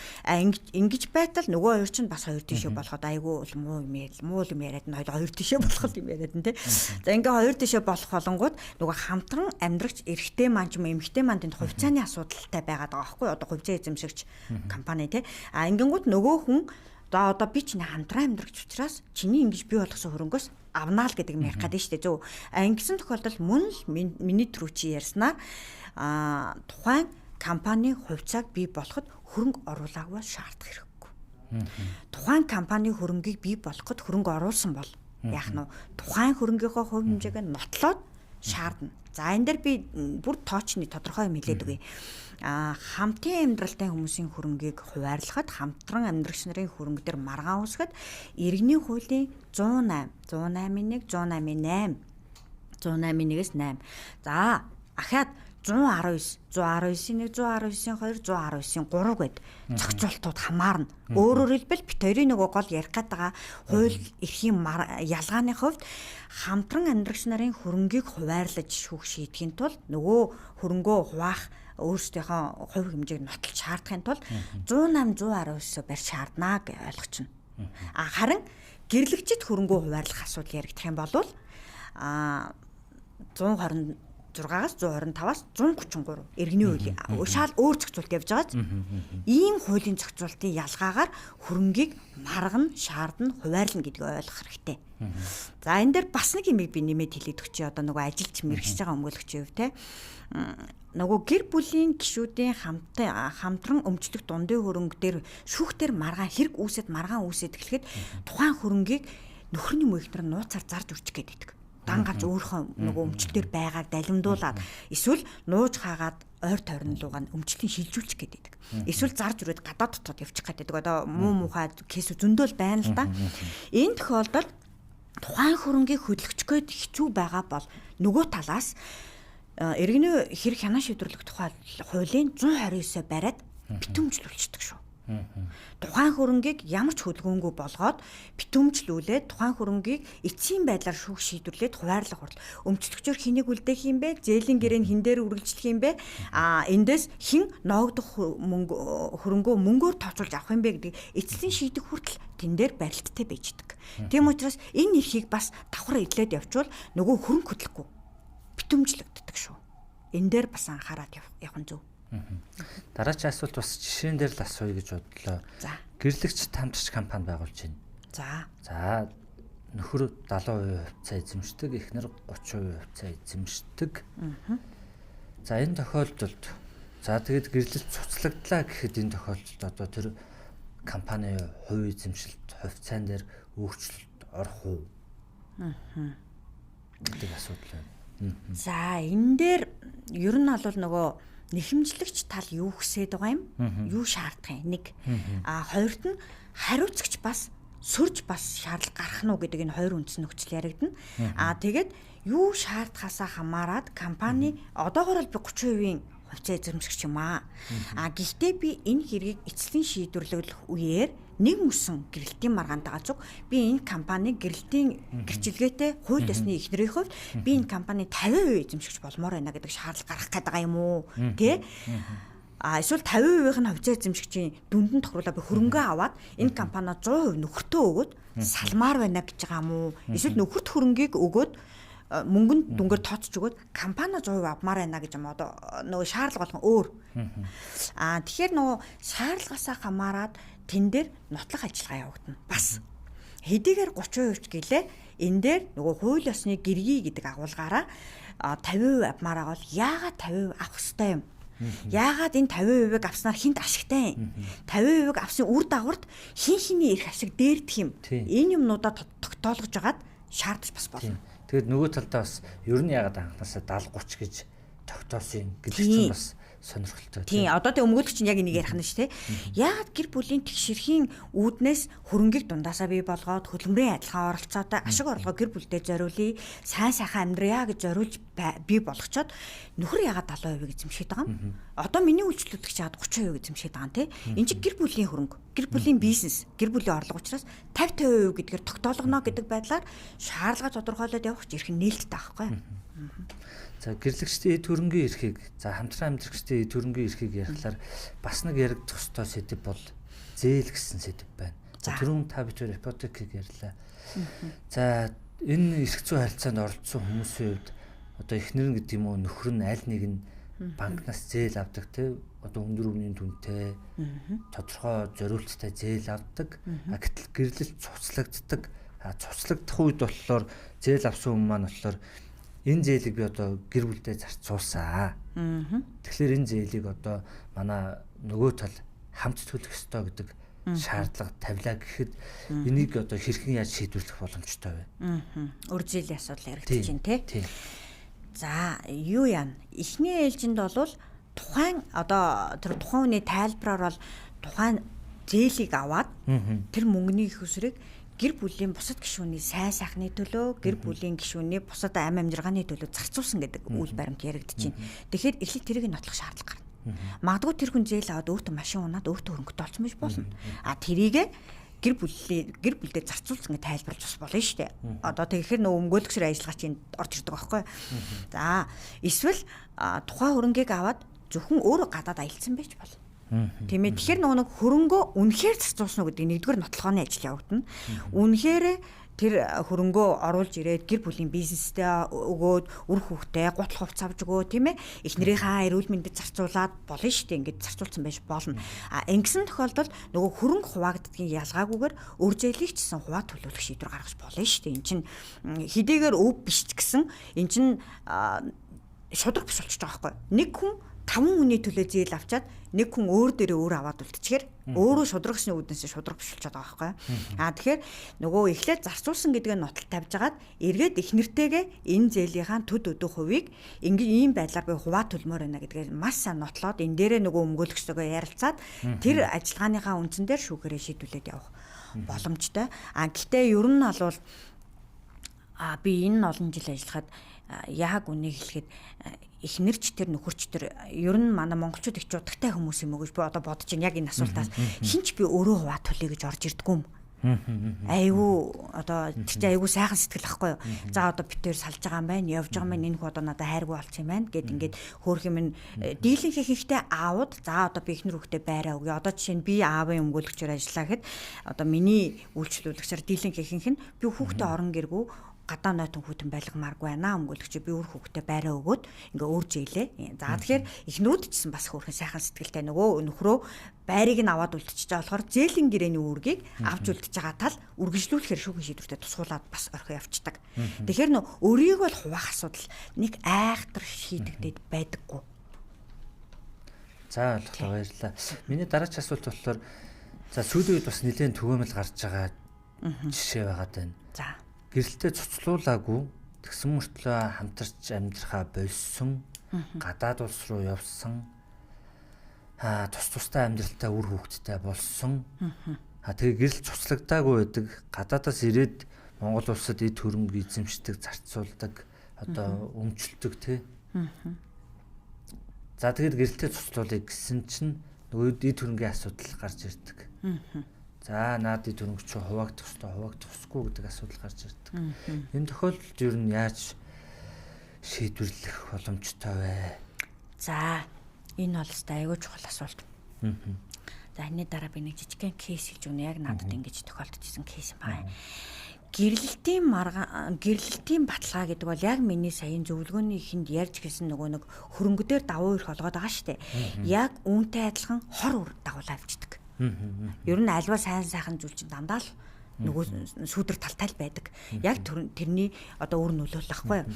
Ингэж байтал нөгөө хоёр чинь бас хоёр тишээ болоход айгүй муу юм яриад нь хоёр тишээ болох юм яриад нь тийм. За ингээ хоёр тишээ болох болонгууд нөгөө хамтран амьдрагч эрэгтэй маань ч юм эмэгтэй маань тэнд хувьцааны асуудалтай байгаад байгаа байхгүй юу? Одоо хувьцаа эзэмшигч компани тийм. Ингэнгүүт нөгөө хүн одоо би чиний хамтран амьдрагч учраас чиний ингэж бий болгосон хөрөнгөөс авнаа л гэдэг юм ярих гэдэг шүү дээ. Зөв. Ингэсэн тохиолдолд мөн л миний түрүү чи ярьснаар тухайн компани хувьцааг бий болоход хөрөнгө оруулаагүй шаардах хэрэггүй. Тухайн компани хөрөнгийг бий болоход хөрөнгө оруулсан бол яах нь тухайн хөрөнгийнхөө хувь хэмжээг нь нотлоод шаардна. За энэ дээр би бүр тоочны тодорхой юм хэлээд үгүй. Хамтын амьдралтай хүмүүсийн хөрөнгийг хуваарлахад хамтран амьдрагч нарын хөрөнгө дээр маргаан үсгэд иргэний хуулийн 108, 108-1, 108-8, 108-1-ээс 8. За ахаад 119, 119-1, 119-2, 119-3 гэд зохицуултууд хамаарна. Өөрөөр хэлбэл бит хоёрын нөгөө гол ярих гээд байгаа хууль эрхийн ялгааны хувьд хамтран амьдрагч нарын хөрөнгийг хуваарлаж шийдэхин тулд нөгөө хөрөнгөө хуваах өөрсдийнхөө хувь хэмжээг нотолж шаардахын тулд 108, 119-өөс барь шаарднаа гэж ойлгочихно. Харин гэрлэгчд хөрөнгөө хуваарлах асуудал яригдах юм бол 126-аас 125-аас 133 иргэний хуулийн шал өөр зохицуулт явж байгаа. Ийм хуулийн зохицуултын ялгаагаар хөрөнгийг маргана, шаардна, хуваарлна гэдгийг ойлгох хэрэгтэй. За энэ дээр бас нэг юм би нэмээд хэлээд өгчээ. Одоо нөгөө ажилч мэрэгчж байгаа өмгөөлөгчийн хувь те нөгөө гэр бүлийн гишүүдийн хамтран өмчлөх дундын хөрөнгө дээр шүүхтэр маргаан хэрэг үүсэт эхлэхэд тухайн хөрөнгийг нөхөрний мөнхтөр нууцаар зарж үрчих гээд байдаг. Дангац өөрийнхөө нөгөө өмчлөлтөөр байгааг далимдуулаад эсвэл нууж хаагаад ойр тойрон лугаа өмчлөлийн шилжүүлчих гээд байдаг. Эсвэл зарж өрөөд гадаад дотоод явчих гээд байдаг. Одоо муухай кейс зөндөөл байна л да. Энэ тохиолдолд тухайн хөрөнгийг хөдөлгөч гээд хэцүү байгаа бол нөгөө талаас иргэний хэрэг хянаа шийдвэрлэх тухай хуулийн 129-өө бариад битүүмжлүүлчихдэг шүү. Тухайн хөрөнгийг ямар ч хөдөлгөөнгүй болгоод битүүмжлүүлээд тухайн хөрөнгийг эцсийн байдлаар шүүх шийдвэрлээд хуваарлах хүртэл өмчлөгчөөр хэнийг үлдээх юм бэ? Зээлийн гэрээг хэн дээр үргэлжлэх юм бэ? Эндээс хэн ноогдох хөрөнгөө мөнгөөр тооцоолж авах юм бэ гэдэг эцсийн шийдэх хүртэл тэн дээр барилттай байж идэг. Тийм учраас энэ эрхийг бас давхар эдлээд явчвал нөгөө хөрөнгө хөдлөхгүй битүүмжлэгддэг шүү. Энэ дээр бас анхаарал явах нь зөв. Дараагийн асуулт бас жишээн дээр л асууя гэж бодлоо. Гэрлэгч хамтрагч компани байгуулж байна. За нөхөр 70% хувьцаа эзэмшдэг, эхнэр 30% хувьцаа эзэмшдэг. За энэ тохиолдолд тэгээд гэрлэлт цуцлагдлаа гэхэд энэ тохиолдолд одоо тэр компани хувь эзэмшилт хувьцаан дээр өөрчлөлт орох уу? гэдэг асуудал байна. За энэ дээр ер нь бол нөгөө нэхэмжлэгч тал юу хүсээд байгаа юм? Юу шаардах юм? Нэг. Хоёрт нь хариуцагч бас сөрж бас шаардлага гарах нь уу гэдэг энэ хоёр үндсэн нөхцөл яригдана. Тэгээд юу шаардахаасаа хамаарат компани одоогоор л би 30% хувьцаа эзэмшигч юм аа. Гэхдээ би энэ хэргийг эцсийн шийдвэрлэх үеэр нэг мөсөн гэрэлтийн маргаантайгаа зүг би энэ компани гэрэлтийн гэрчилгээтэй хууль ёсны эхнэрийн хувьд би энэ компани 50% эзэмшигч болмоор байна гэдэг шаардлага гарах гээд байгаа юм уу тий? Эсвэл 50%-ийн хувьцаа эзэмшигчийн дүндэн тохируулаад би хөрөнгөө аваад энэ компаниа 100% нөхөртөө өгөөд салмаар байна гэж байгаа юм уу? Эсвэл нөхөрт хөрөнгийг өгөөд мөнгөнд дүнгээр тооцож өгөөд компани 100% авмаар байна гэж юм одоо нөгөө шаардлага болгон өөр. Тэгэхээр нөгөө шаардлагаасаа хамаарат тэн дээр нотлох ажиллагаа явагдана. Бас хэдийгээр 30% гэлээ энэ дээр нөгөө хууль ёсны гэргий гэдэг агуулгаараа 50% авмаар байгаа бол яагаад 50% авах ёстой юм? Яагаад энэ 50%-ыг авснаар хинт ашигтай юм? 50%-ыг авсан үр дагаварт хин эрх ашиг дээрдэх юм. Энэ юмнуудаа тогтоолгож агаад шаардаж бас болно. Тэгээд нөгөө талдаа бас ер нь яагаад анхнаасаа 70-30 гэж тогтоосон гэдэг чинь бас сонирхолтой. Тийм одоо тэг өмгөөлөгч нь яг энийг ярих нь шүү дээ. Яагаад гэр бүлийн тэгшэрхийн үүднээс хөрөнгийг дундаасаа бий болгоод хөдөлмөрийн адилхан оролцоотой ашиг орлого гэр бүлдээ зориулъя, сайн сайхан амьдрья гэж зориулж бий болгочоод нөхөр яагаад 70% эзэмшээд байгаа юм? Одоо миний үйлчлүүлэгч яагаад 30% эзэмшээд байгаа юм те? Энд чинь гэр бүлийн хөрөнгө, гэр бүлийн бизнес, гэр бүлийн орлого учраас 50% гэдгээр тогтоолгоно гэдэг байдлаар шаардлага тодорхойлоод явах ч эрхэн нээлттэй байхгүй. За гэрлэгчдийн эд хөрөнгийн эрхийг хамтран амьдрагчдын эд хөрөнгийн эрхийг ярихлаар бас нэг яригдах ёстой сэдэв бол зээл гэсэн сэдэв байна. Түрүүн та бичвэр ипотекийг ярьлаа. За энэ эрх зүйн харилцаанд оролцсон хүмүүсийн хувьд одоо эхнэр нь гэдэг юм уу нөхөр нь аль нэг нь банкнаас зээл авдаг те одоо өндөр өвний түнтэй тодорхой зориулттай зээл авдаг. Гэтэл гэрлэлт цуцлагддаг. Цуцлагдах үед болохоор зээл авсан хүн маань болохоор энэ зээлийг би одоо гэр бүлдээ зарцуулсаа. Тэгэхээр энэ зээлийг одоо манай нөгөө тал хамт төлөх ёстой гэдэг шаардлага тавилаа гэхэд энийг одоо хэрхэн яаж шийдвэрлэх боломжтой вэ? Өр зээлийн асуудал яригдаж байна те. За юу яана? Эхний ээлжинд бол тухайн одоо тэр тухайн хүний тайлбараар бол тухайн зээлийг аваад тэр мөнгөний их усрыг гэр бүлийн бусад гишүүний сайн сайхны төлөө, гэр бүлийн гишүүний бусад ам амжиргааны төлөө зарцуулсан гэдэг үйл баримт яригдаж байна. Тэгэхээр эхлээд тэрийг нотлох шаардлага гарна. Магадгүй тэр хүн зээл аваад өөртөө машин унаад өөртөө хөрөнгөтэй олсон байж болно. Тэрийг гэр бүлдээ зарцуулсан гэж тайлбарлаж бас болно шүү дээ. Одоо тэгэхээр нөгөө өмгөөлөгчрийн ажиллагаа чинь орж ирдэг байхгүй. За эсвэл тухайн хөрөнгийг аваад зөвхөн өөрөө гадаад аялсан байж болно. Тийм ээ. Тэгэхээр нэг хөрөнгөө үнэхээр зарцуулсан уу гэдэг нэгдүгээр нотлохооны ажил явагдана. Үнэхээр тэр хөрөнгөө оруулж ирээд гэр бүлийн бизнестэй өгөөд үр хүүхдээ гутал хувц авч өгөө тийм ээ. Эхнэрийнхээ эрүүл мэндэд зарцуулаад болно шүү дээ. Ингээд зарцуулсан байж болно. Ингэсэн тохиолдолд нөгөө хөрөнгө хуваагддгийн ялгаагүйгээр өр зээлийг чсэн хуваа төлөвлөх шийдвэр гаргаж болно шүү дээ. Энд чинь хэдийгээр өв биш ч гэсэн энэ чинь шудраг биш болчихж байгаа байхгүй. Нэг хүн 5 хүний төлөө зээл авчаад нэг хүн өөр дээрээ өөр аваад үлдчихээр өөрөө шудрагсны үүднээс шудраг бишүүлчихэж байгаа байхгүй. Тэгэхээр нөгөө эхлээд зарцуулсан гэдгээ нотол тавьж агаад эргээд их нэртэйгээ энэ зээлийнхаа төд өдөө хувийг ийм байдлаар би хуваа төлмөр байна гэдгээ маш сайн нотлоод энэ дээрээ нөгөө өмгөөлөгчтэйгээ ярилцаад тэр ажиллагааныхаа үндсэн дээр шүүхээрээ шийдвүлээд явах боломжтой. Гэхдээ ер нь бол би энэ олон жил ажиллахад яг үнийг хэлэхэд эхнэрч тэр нөхөрч тэр ер нь манай монголчууд их чудагтай хүмүүс юм уу гэж би одоо бодож байна. Яг энэ асуултаас хинч би өөрөө хуваа төлөе гэж орж ирдэггүй юм. Айгу одоо тэр айгу сайхан сэтгэл ахгүй юу. За одоо битээр салж байгаа юм байна, явж байгаа юм байна. Энэ хүү одоо надад хайргүй болчих юм байна гэд ингээд хөөх юм дийлэнх ихтэй аауд за одоо би эхнэр хүүхдээ байраа өгье. Одоо жишээ нь би аавын өмгөөлөгчөөр ажиллаа гэхэд одоо миний үйлчлүүлэгчээр дийлэнх ихэнх нь би хүүхдээ орон гэргүй гадаа нойтон хүүтэн байлгамааргүй байна. Өмгөөлөгч би өөр хүүхдээ байраа өгөөд ингээ өөр зээлээ. За тэгэхээр эхнүүд ч гэсэн бас хөөрхөн сайхан сэтгэлтэй нөгөө нөхрөө байрыг нь аваад үлдчихэж байгаа болохоор зээлийн гэрээний үүргийг авч үлдчихэж байгаа тал үргэлжлүүлэхээр шүүхийн шийдвэртээ тусгуулаад бас орхио явцдаг. Тэгэхээр нөө өрийг бол хуваах асуудал нэг айхтар шийдэгдээд байдаггүй. За ойлголоо баярлалаа. Миний дараач асуулт болохоор за сүүлийн үед бас нэлээд түгээмэл гарч байгаа жишээ байгаад байна. За гэрэлтэй цуцлуулаагүй тэгсэн мөртлөө хамтарч амьдрахаа болсон гадаад улс руу явсан тус тустай амьдралтай үр хүүхэдтэй болсон тэгээ гэрэл цуцлагдаагүй байдаг гадаадаас ирээд Монгол улсад эд хөрөнгө эзэмшдэг зарцуулдаг одоо өмчлөдөг тий. За тэгээд гэрэлтэй цуцлуулъя гэсэн чинь нөгөө эд хөрөнгөний асуудал гарч ирдэг. За наад эд хөрөнгө чи хуваагдах ёстой, хуваагдах ёсгүй гэдэг асуудал гарч ирдэг. Энэ тохиолдолд ер нь яаж шийдвэрлэх боломжтой вэ? За энэ бол өстой аягүй чухал асуулт. За энэ дараа би нэг жижигхэн кейс хэлж өгнө. Яг надад ингэж тохиолдчихсан кейс юм байна. Гэрлэлтийн баталгаа гэдэг бол яг миний саяын зөвлөгөөний ихэнд ярьж гисэн нөгөө нэг хөрөнгө дээр давуу эрх олгоод байгаа шүү дээ. Яг үүнтэй адилхан хор үр дагуулаа авчдаг. Ер нь альва сайн сайхан зүйл чинь дандаа л нөгөө сүудэр талтай л байдаг. Яг тэрний одоо үр нөлөөлөл ахгүй юу.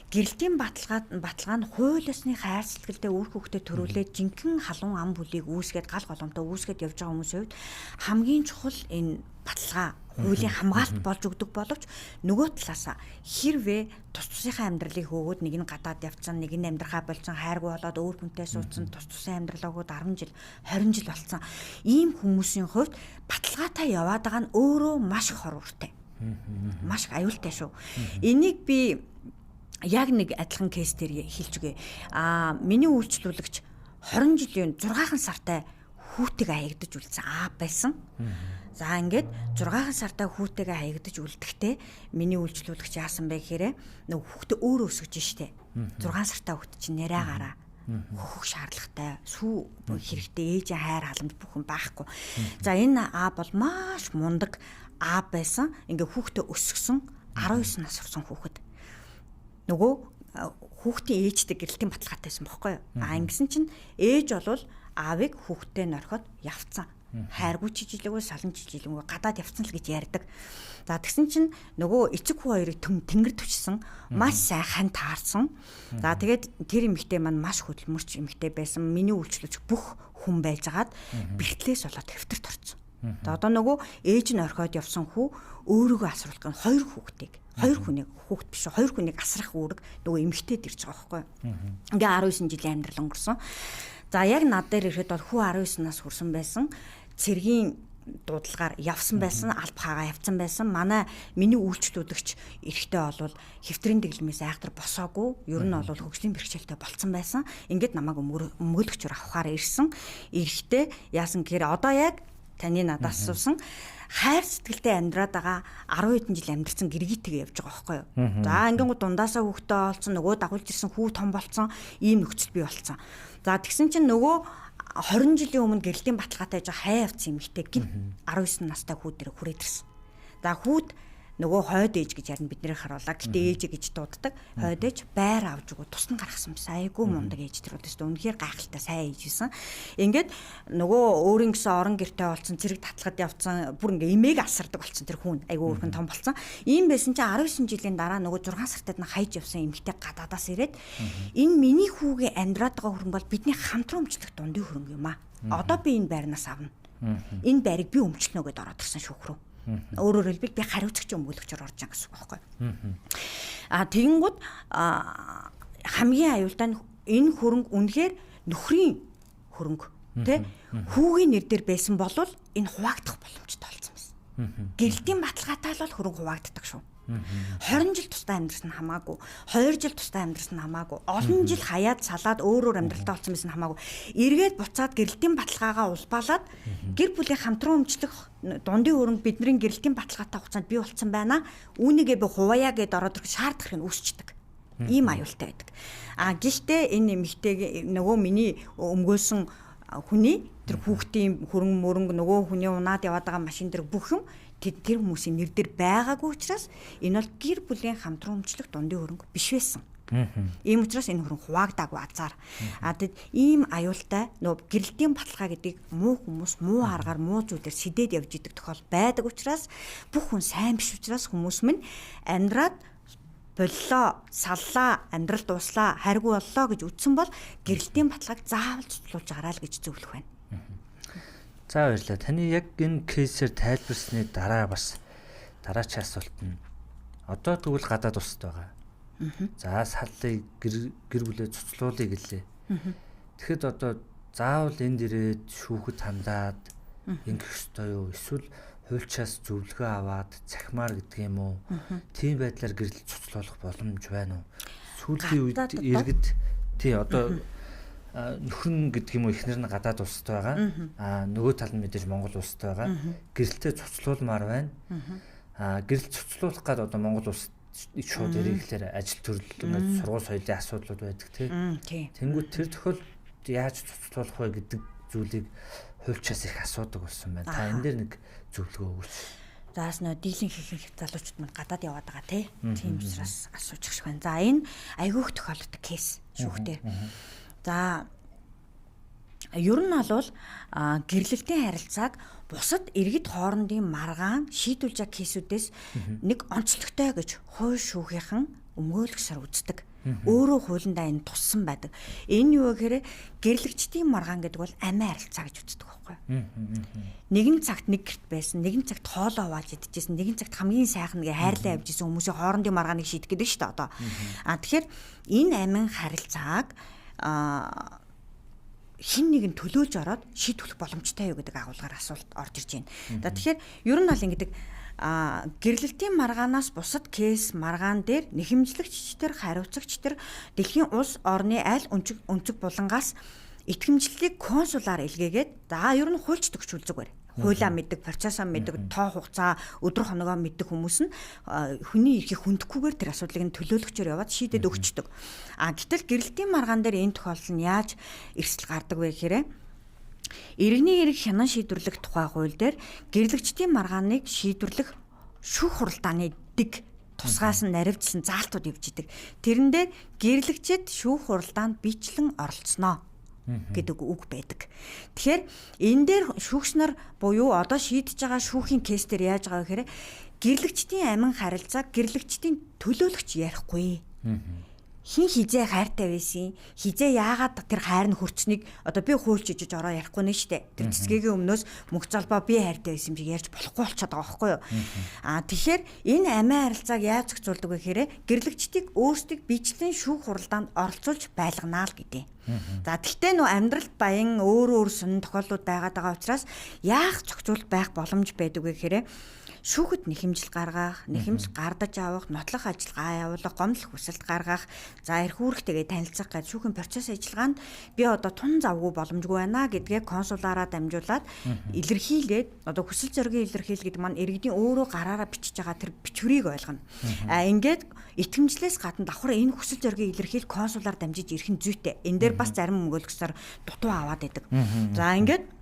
Гэрэлтийн баталгаа нь хууль ёсны хайр сэтгэлдээ үр хөвгтөд төрүүлээд жинхэнэ халуун ам бүлийг үүсгээд гал голомтоо үүсгээд явж байгаа хүмүүсийн хувьд хамгийн чухал энэ баталгаа хуулийн хамгаалалт болж өгдөг боловч нөгөө талаасаа хэрвээ тус тусынхаа амьдралыг хөөгөөд нэг нь гадаад явцсан, нэг нь амьдрахаа болсон, хайргүй болоод өөр хүнтэй суудсан, тус тусын амьдралаа өгөөд 10 жил, 20 жил болсон. Ийм хүмүүсийн хувьд баталгаатай яваад байгаа нь өөрөө маш их хор уртай. Маш аюултай шүү. Энийг би яг нэг адилхан кейс дээр хэлж өгье. Миний үйлчлүүлэгч 20 жилийн 6 сартай хүүтэйг хаягдаж үлдсэн байсан. За ингээд 6 сартай хүүтэйгээ хаягдаж үлдэхдээ миний үйлчлүүлэгч яасан бэ гэхээр нөгөө хүүхдээ өөрөө өсөж штэ. 6 сартай хүүхд чинь нэраагаараа хөх шаардлагатай, сүү хэрэгтэй, ээжийн хайр халамж бүхэн байхгүй. За энэ бол маш мундаг байсан. Ингээ хүүхдээ өсгсөн 19 нас хүрсэн хүүхэд. Нөгөө хүүхдийн ээжтэй гэрэлтийн баталгаатайсэн бохоггүй юу? Ингэсэн чинь ээж бол аавыг хүүхдтэй норхоод явцсан. Хайргүй чижилэггүй, салан чижилэггүй гадаад явцсан л гэж ярьдаг. За тэгсэн чинь нөгөө эцэг хүү хоёрыг тэнгэр төвчсөн, маш сайхан таарсан. За тэгээд тэр эмэгтэй маань маш хөдөлмөрч эмэгтэй байсан. Миний үйлчлүүлж бүх хүн байжгаад бэртлээс болоод хэвтэрт орсон. За одоо нөгөө ээж нь орхиод явсан хүү өөрийгөө асруулах нь хоёр хүүхд биш, хоёр хүнийг асрах үүрэг нөгөө эмэгтэйд ирж байгаа байхгүй. Ингээ 19 жилийн амьдрал өнгөрсөн. За яг над дээр ирэхэд бол хүү 19 нас хүрсэн байсан. Цэргийн дуудлагаар явсан байсан, алба хаагаа явцсан байсан. Миний үйлчлүүлэгч эрэхтэй болвол хэвтрийн дэглэмээс айхтар босоогүй. Ер нь бол хөгжлийн бэрхшээлтэй болцсон байсан. Ингээд намайг өмгөөлөгчөөр авахаар ирсэн. Эрэхтэй яасан гэхээр одоо яг таны надаас асуусан хайр сэтгэлтэй амьдраад байгаа 10 хэдэн жил амьдэрсэн гэргийтэйгээ явж байгаа байхгүй юу. За ингээд дундаасаа хүүхдээ олцсон, нөгөө дагуулж ирсэн хүү том болцсон, ийм нөхцөл бий болцсон. За тэгсэн чинь нөгөө 20 жилийн өмнө гэрэлтийн баталгаатай яж хай явцсан эмэгтэй гин 19 настай хүүд дээр хүрээд ирсэн. За хүүд нөгөө хойд ээж гэж ярина биднэрийг харуулаа. Гэтэ ээжэ гэж дууддаг. Хойд ээж байр авж өгөө тусна гаргасан байсан. Айгүй мундаг ээж тэр бол үнэхээр гайхалтай сайн ээж байсан. Ингээд нөгөө өөрийн гэсэн орон гэртээ олцсон, цэрэг татлагад явцсан, бүр ингээ эмээг асардаг болсон тэр хүн. Айгүй өөрхөн том болсон. Ийм байсан чинь 19 жилийн дараа нөгөө 6 сартад нь хайж явсан эмэгтэй гадаадаас ирээд энэ миний хүүгээ амьдраад байгаа хөрөнгө бол бидний хамтран өмчлөх дундын хөрөнгө юм аа. Одоо би энэ байрнаас авна. Энэ байрыг би өмчлөнө гэдээ ороод ирсэн шүүх рүү. Өөрөөр хэлбэл би хариуцагч өмгөөлөгчөөр орж байгаа гэсэн үг байхгүй. Тэгэнгүүт хамгийн аюултай нь энэ хөрөнгө үнэхээр нөхрийн хөрөнгө тий хүүгийн нэр дээр байсан бол энэ хуваагдах боломжтой болсон байсан. Гэрэлтийн баталгаатай л хөрөнгө хуваагддаг шүү. 20 жил тустай амьдрсан хамаагүй, 2 жил тустай амьдрсан хамаагүй, олон жил хаяад салаад өөрөөр амьдралтаа болсон байсан хамаагүй. Эргээд буцаад гэрэлтийн баталгаагаа улбаалаад гэр бүлийн хамтран өмчлөх дундын хөрөнгө бидний гэрэлтийн баталгаатай хугацаанд бий болсон байна. Үүнийгээ би хуваая гэд ороод ирэх шаардлагыг нь үүсчдэг. Ийм аюултай байдаг. Гэхдээ энэ эмэгтэй нөгөө миний өмгөөлсөн хүний тэр хүүхдийн хөрөнгө нөгөө хүний унаад яваад байгаа машин дээр бүх юм тэр хүмүүсийн нэр дээр байгаагүй учраас энэ бол гэр бүлийн хамтран өмчлөх дундын хөрөнгө биш байсан. Ийм учраас энэ хөрөнгө хуваагдаагүй азар. Тэгэд ийм аюултай нөгөө гэрэлтийн баталгаа гэдгийг муу хүмүүс муу аргаар муу зүйлээр сэдээд явж идэг тохиол байдаг учраас бүх хүн сайн биш учраас хүмүүс минь амьдраад боллоо, саллаа, амьдрал дуслаа, хайргүй боллоо гэж үтсэн бол гэрэлтийн баталгааг заавал цуцлуулж агараа л гэж зөвлөх байна. За баярлалаа. Таны яг энэ кейсээр тайлбарсны дараа бас дараачийн асуулт нь одоо тэгвэл гадаад усд байгаа. За саллыг гэр бүлээ цуцлуулъя гэлээ. Тэгэхэд одоо заавал энд ирээд шүүхэд хандаад ингэх ёстой юу? Эсвэл хуульчаас зөвлөгөө аваад цахимаар гэдэг юм уу? Тийм байдлаар гэрэл цуцлуулах боломж байна уу? Сүүлийн үед иргэд тий одоо нөхөр гэдэг юм уу эхнэр нь гадаад улсад байгаа. Нөгөө тал нь мэдээж Монгол улсад байгаа. Гэрэлтэй цуцлуулмаар байна. Гэрэл цуцлуулах гээд одоо Монгол улсад шууд ирэхлээр ажил төрөл ингээд сургууль соёлын асуудлууд байдаг тий. Тэнгүүд тэр тохиолдолд яаж цуцлуулах вэ гэдэг зүйлийг хуульчаас их асуудаг болсон байна. Та энэ дээр нэг зөвлөгөө өгөөч. Заас нөө дийлэн хийх залуучууд мань гадаад яваад байгаа тий. Тийм учраас асууж их байна. За энэ айгүйх тохиолддог кейс шүүхтээ. За ер нь бол гэрлэлтийн харилцааг бусад иргэд хоорондын маргаан шийдүүлж байгаа кейсүүдээс нэг онцлогтой гэж хууль шүүхийнхэн өмгөөлөгчөөр үздэг. Өөрөө хуулиндаа энэ туссан байдаг. Энэ юу гэхээр гэрлэгчдийн маргаан гэдэг бол амиа харилцаа гэж үздэг байхгүй юу? Нэгэн цагт нэг гэрт байсан, нэгэн цагт хоолоо аваад идчихсэн, нэгэн цагт хамгийн сайхан нэг хайрлаа авч исэн хүмүүсийн хоорондын маргааныг шийдэх гэдэг шүү дээ одоо. Тэгэхээр энэ амин харилцааг хин нэг нь төлөөлж ороод шийдвэрлэх боломжтой юу гэдэг агуулгаар асуулт орж ирж байна. За тэгэхээр ер нь бол ингэдэг гэрлэлтийн маргаанаас бусад кейс маргаан дээр нэхэмжлэгч төр хариуцагч төр дэлхийн улс орны аль өнцөг булангаас итгэмжлэлийг консулаар илгээгээд за ер нь хуульч төгч үзэгвэр. Хуулаа мэддэг, процессоо мэддэг, тоо хугацаа, өдөр хоногоо мэддэг хүмүүс нь хүний эрхийг хүндэхгүйгээр тэр асуудлыг нь төлөөлөгчөөр яваад шийдэд өгчдөг. Гэтэл гэрлэлтийн маргаан дээр энэ тохиолдол нь яаж эрсдэл гардаг вэ гэхээр иргэний эрх хянан шийдвэрлэх тухай хууль дээр гэрлэгчдийн маргааныг шийдвэрлэх шүүх хуралдааны дэг тусгаас нь наривдсан заалтууд явж идэг. Тэрэн дээр гэрлэгчид шүүх хуралдаанд бичлэн оролцсноо гэдэг үг байдаг. Тэгэхээр энэ дээр шүүгчнэр буюу одоо шийдэж байгаа шүүхийн кейс дээр яаж байгаа вэ гэхээр гэрлэгчдийн амин харилцааг гэрлэгчдийн төлөөлөгч ярихгүй. Хин хизээ хайртай байсан, хизээ яагаад тэр хайр нь хөрцнийг одоо би хуульч ижиж ороо ярихгүй нэ штэ. Тэр цэцгийн өмнөөс мөнх залбаа би хайртай байсан юм шиг ярьж болохгүй болчиход байгаа байхгүй юу? Тэгэхээр энэ амиа харилцааг яаж зохицуулдаг вэ гэхээр гэрлэгчдийг өөрсдийг бичлэн шүүх хуралдаанд оролцуулж байлганаа л гэдэг. За тэгтээ нөө амьдралд баян өөр сонин тохиолдлууд байгаа учраас яах зохицуулт байх боломж байдаг вэ гэхээр шүүхэд нэхэмжил гаргах, нэхэмжил гардаж авах, нотлох ажиллагаа явуулах, гомдол хүсэлт гаргах, за эрх үүрэгтэйгээ танилцах гэж шүүхийн процесс ажиллагаанд би одоо тун завгүй боломжгүй байна гэдгээ консулаараа дамжуулаад илэрхийлээд одоо хүсэл зоригийн илэрхийл гэдэг маань иргэдийн өөрөө гараараа бичиж байгаа тэр бичвэрийг ойлгоно. Ингээд итгэмжлээс гадна давхар энэ хүсэл зоригийн илэрхийл консулаар дамжиж ирэх нь зүйтэй. Энэ дээр бас зарим мөнгөлгсээр дутуу аваад байдаг. За ингээд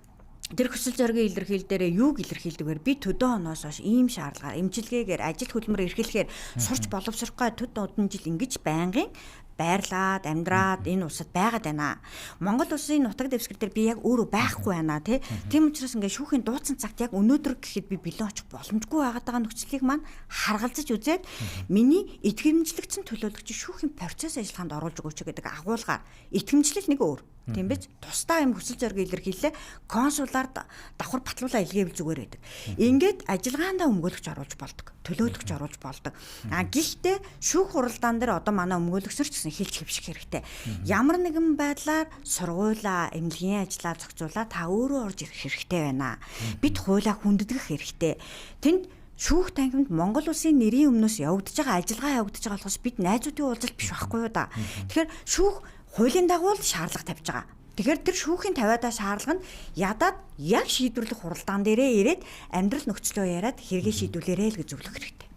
тэр хүсэл зоригийн илэрхийл дээр юуг илэрхийлдэг вэ? Би төдөө оноос хойш ийм шаардлагаар эмчилгээгээр ажил хөдөлмөр эрхлэхээр сурч боловсрохгүй төд удам жил ингэж байнгын байрлаад амьдраад энэ улсад байгаад байна. Монгол улсын нутаг дэвсгэр дээр би яг өөрөө байхгүй байна тий. Тийм учраас ингээд шүүхийн дууцсан цагт яг өнөөдөр гэхэд би бэлэн очих боломжгүй байгаа нөхцөлийг маань харгалзаж үзээд миний итгэмжлэгдсэн төлөөлөгч шүүхийн процесс ажиллагаанд оруулж өгөөч гэдэг агуулгаар итгэмжлэл нэг өөр. Тийм биз? Тусдаа юм хүсэл зоригийн илэрхийлэлээ консулаар давхар батлуулаа илгээвэл зүгээр байдаг. Ингээд ажиллагаандаа өмгөөлөгч оруулж болдог. Төлөөлөгч оруулж болдог. Гэхдээ шүүх хуралдаан дээр одоо манай өмгөөлөгчнөр ч гэсэн хэлж хэвших хэрэгтэй. Ямар нэгэн байдлаар сургуулаа, эмнэлгийн ажлаа зохицуулаа та өөрөө орж ирэх хэрэгтэй байна. Бид хуулаа хүндэтгэх хэрэгтэй. Тэнд шүүх танхимд Монгол улсын нэрийн өмнөөс явагдаж байгаа ажиллагаа явагдаж байгаа болохоос бид найзуудын уулзалт биш байхгүй юу да. Тэгэхээр шүүх хуулийн дагуу шаардлага тавьж байгаа. Тэгэхээр тэр шүүхийн тавиадаа шаардлага нь ядаад яг шийдвэрлэх хуралдаан дээрээ ирээд амьдрал нөхцлөө яриад хэрэгээ шийдвүлээрэй л гэж зөвлөх хэрэгтэй.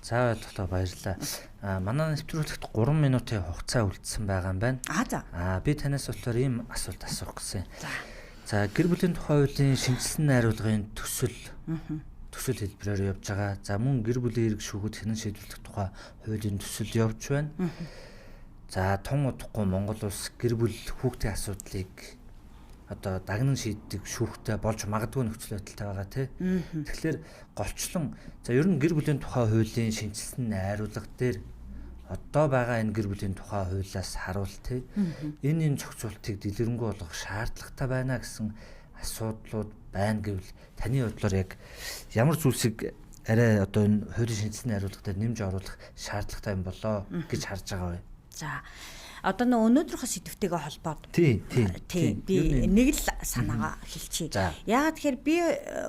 За тогтоо баярлалаа. Манай нэвтрүүлэгт 3 минутын хугацаа үлдсэн байгаа юм байна. За. Би танаас болохоор ийм асуулт асуух гэсэн. За гэр бүлийн тухай хуулийн шинжилсэн найруулгын төсөл хэлбэрээр явж байгаа. За мөн гэр бүлийн эрг шүүхэд хянан шийдвэрлэх тухай хуулийн төсөл явж байна. За тун удахгүй Монгол улс гэр бүл хүүхдийн асуудлыг одоо дагнан шийддэг шүүхтэй болж магадгүй нөхцөл байдалтай байгаа тий. Тэгэхээр голчлон за ер нь гэр бүлийн тухай хуулийн шинжилсэн найруулга дээр одоо байгаа энэ гэр бүлийн тухай хуулиас харуул тий. Энэ зохицуултыг дэлгэрэнгүй болгох шаардлагатай байна гэсэн асуудлууд байна гэвэл таны бодлоор яг ямар зүйлсийг арай одоо энэ хуулийн шинжилсэн найруулга дээр нэмж оруулах шаардлагатай юм болоо гэж харж байгаа вэ? За одоо өнөөдрийнхөө сэдвтэйгээ холбоод би нэг л санаагаа хэлчихье. Яагаад тэгэхээр би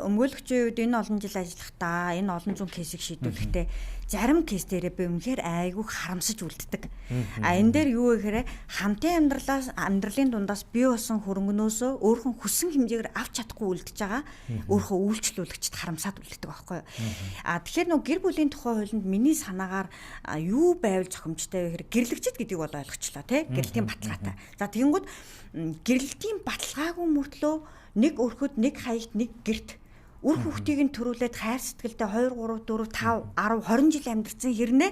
өмгөөлөгчийн үед энэ олон жил ажиллахдаа энэ олон зуун кейсийг шийдвэрлэхдээ зарим кейс дээрээ би үнэхээр айгүй харамсаж үлддэг. Энэ дээр юу вэ гэхээр хамтын амьдралын дундаас бий болсон хөрөнгнөөсөө өөрхөн хүссэн хэмжээгээр авч чадахгүй үлдэж байгаа өөрхөө үйлчлүүлэгчд харамсаад үлддэг байхгүй юу. Тэгэхээр нөгөө гэр бүлийн тухай хуулинд миний санаагаар юу байвал зохимжтой вэ гэхээр гэрлэгчд гэдгийг бол ойлгочлоо тий. Гэрлэлтийн баталгаатай. За тэгэнгүүт гэрлэлтийн баталгаагүй мөртлөө нэг өрхөд нэг хаягт нэг гэрт үр хүүхдийг нь төрүүлээд хайр сэтгэлдээ 2 3 4 5 10 20 жил амьдарсан хэрнээ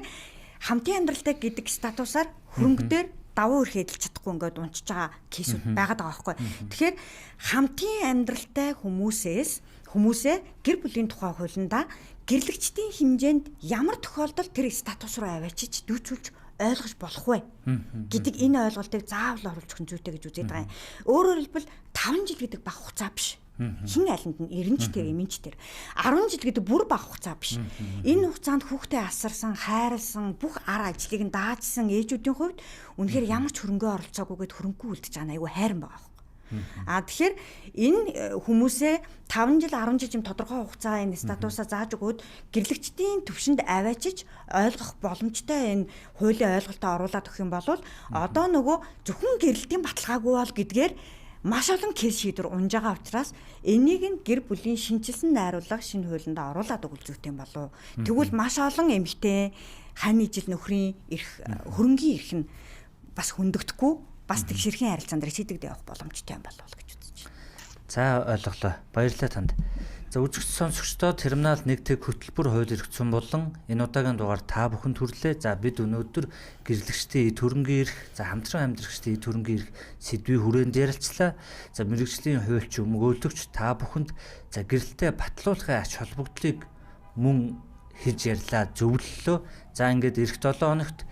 хамтын амьдралтай гэдэг статусаар хөрөнгөдөр давуу эрх эдэлж чадахгүй ингээд унчиж байгаа кейсүүд байгаад байгаа байхгүй. Тэгэхээр хамтын амьдралтай хүмүүсээ гэр бүлийн тухай хуулиндаа гэрлэгчдийн хэмжээнд ямар тохиолдолд тэр статус руу аваачиж дүүцүүлж ойлгож болох вэ гэдэг энэ ойлголтыг заавал оруулж өгөх зүйтэй гэж үзээд байгаа юм. Өөрөөр хэлбэл 5 жил гэдэг бага хугацаа биш. Хин айланд нь 90 ч тэр эмч тэр 10 жил гэдэг бүр бага хугацаа биш. Энэ хугацаанд хүүхдээ асарсан, хайрлсан, бүх ар ажлыг нь даажсан ээжүүдийн хувьд үнэхээр ямар ч хөрөнгө оролцоогүйгээд хөрөнгө үлдэж байгаа нь айгүй хайран байгаа. Тэгэхээр энэ хүмүүсээ 5 жил 10 жил юм тодорхой хугацаа энэ статусаа зааж өгөөд гэрлэгчдийн төвшөнд аваачиж ойлгох боломжтой энэ хуулийн ойлголтоо оруулаад өгөх юм бол одоо нөгөө зөвхөн гэрэлтийн баталгаагүй бол гэдгээр маш олон кейс шийдвэр унж байгаа учраас энийг нь гэр бүлийн шинжилсэн найруулга шинэ хуулинд оруулаад өгөх зүйтэй юм болов. Тэгвэл маш олон эмэгтэй хань ижил нөхрийн эрх хөрөнгийн эрх нь бас хөндөгдөхгүй бас тэгшэрхийн харилцаанд шийдэгдэх явах боломжтой юм болов гэж үзэж байна. За ойлголоо. Баярлалаа танд. За үзэгч сонсогчдоо терминал 1-т хөтөлбөр хууль эрх зүйн болон энэ удаагийн дугаар та бүхэнд хүрлээ. За бид өнөөдөр гэрлэгчдийн төрөнгийн эрх, за хамтран амьдрагчдын төрөнгийн эрх сэдвийн хүрээнд ярилцлаа. За мэргэжлийн хуульч өмгөөлөгч та бүхэнд за гэрэлтэй батлуулахын ач холбогдлыг мөн хийж ярьлаа, зөвлөлөө. За ингээд эх 7 хоногт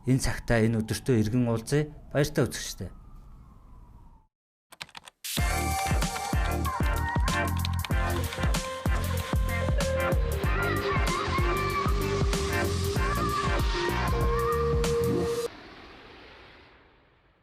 энэ цагтаа энэ өдөртөө иргэн уулзъя. Баяртай үзэгчдээ.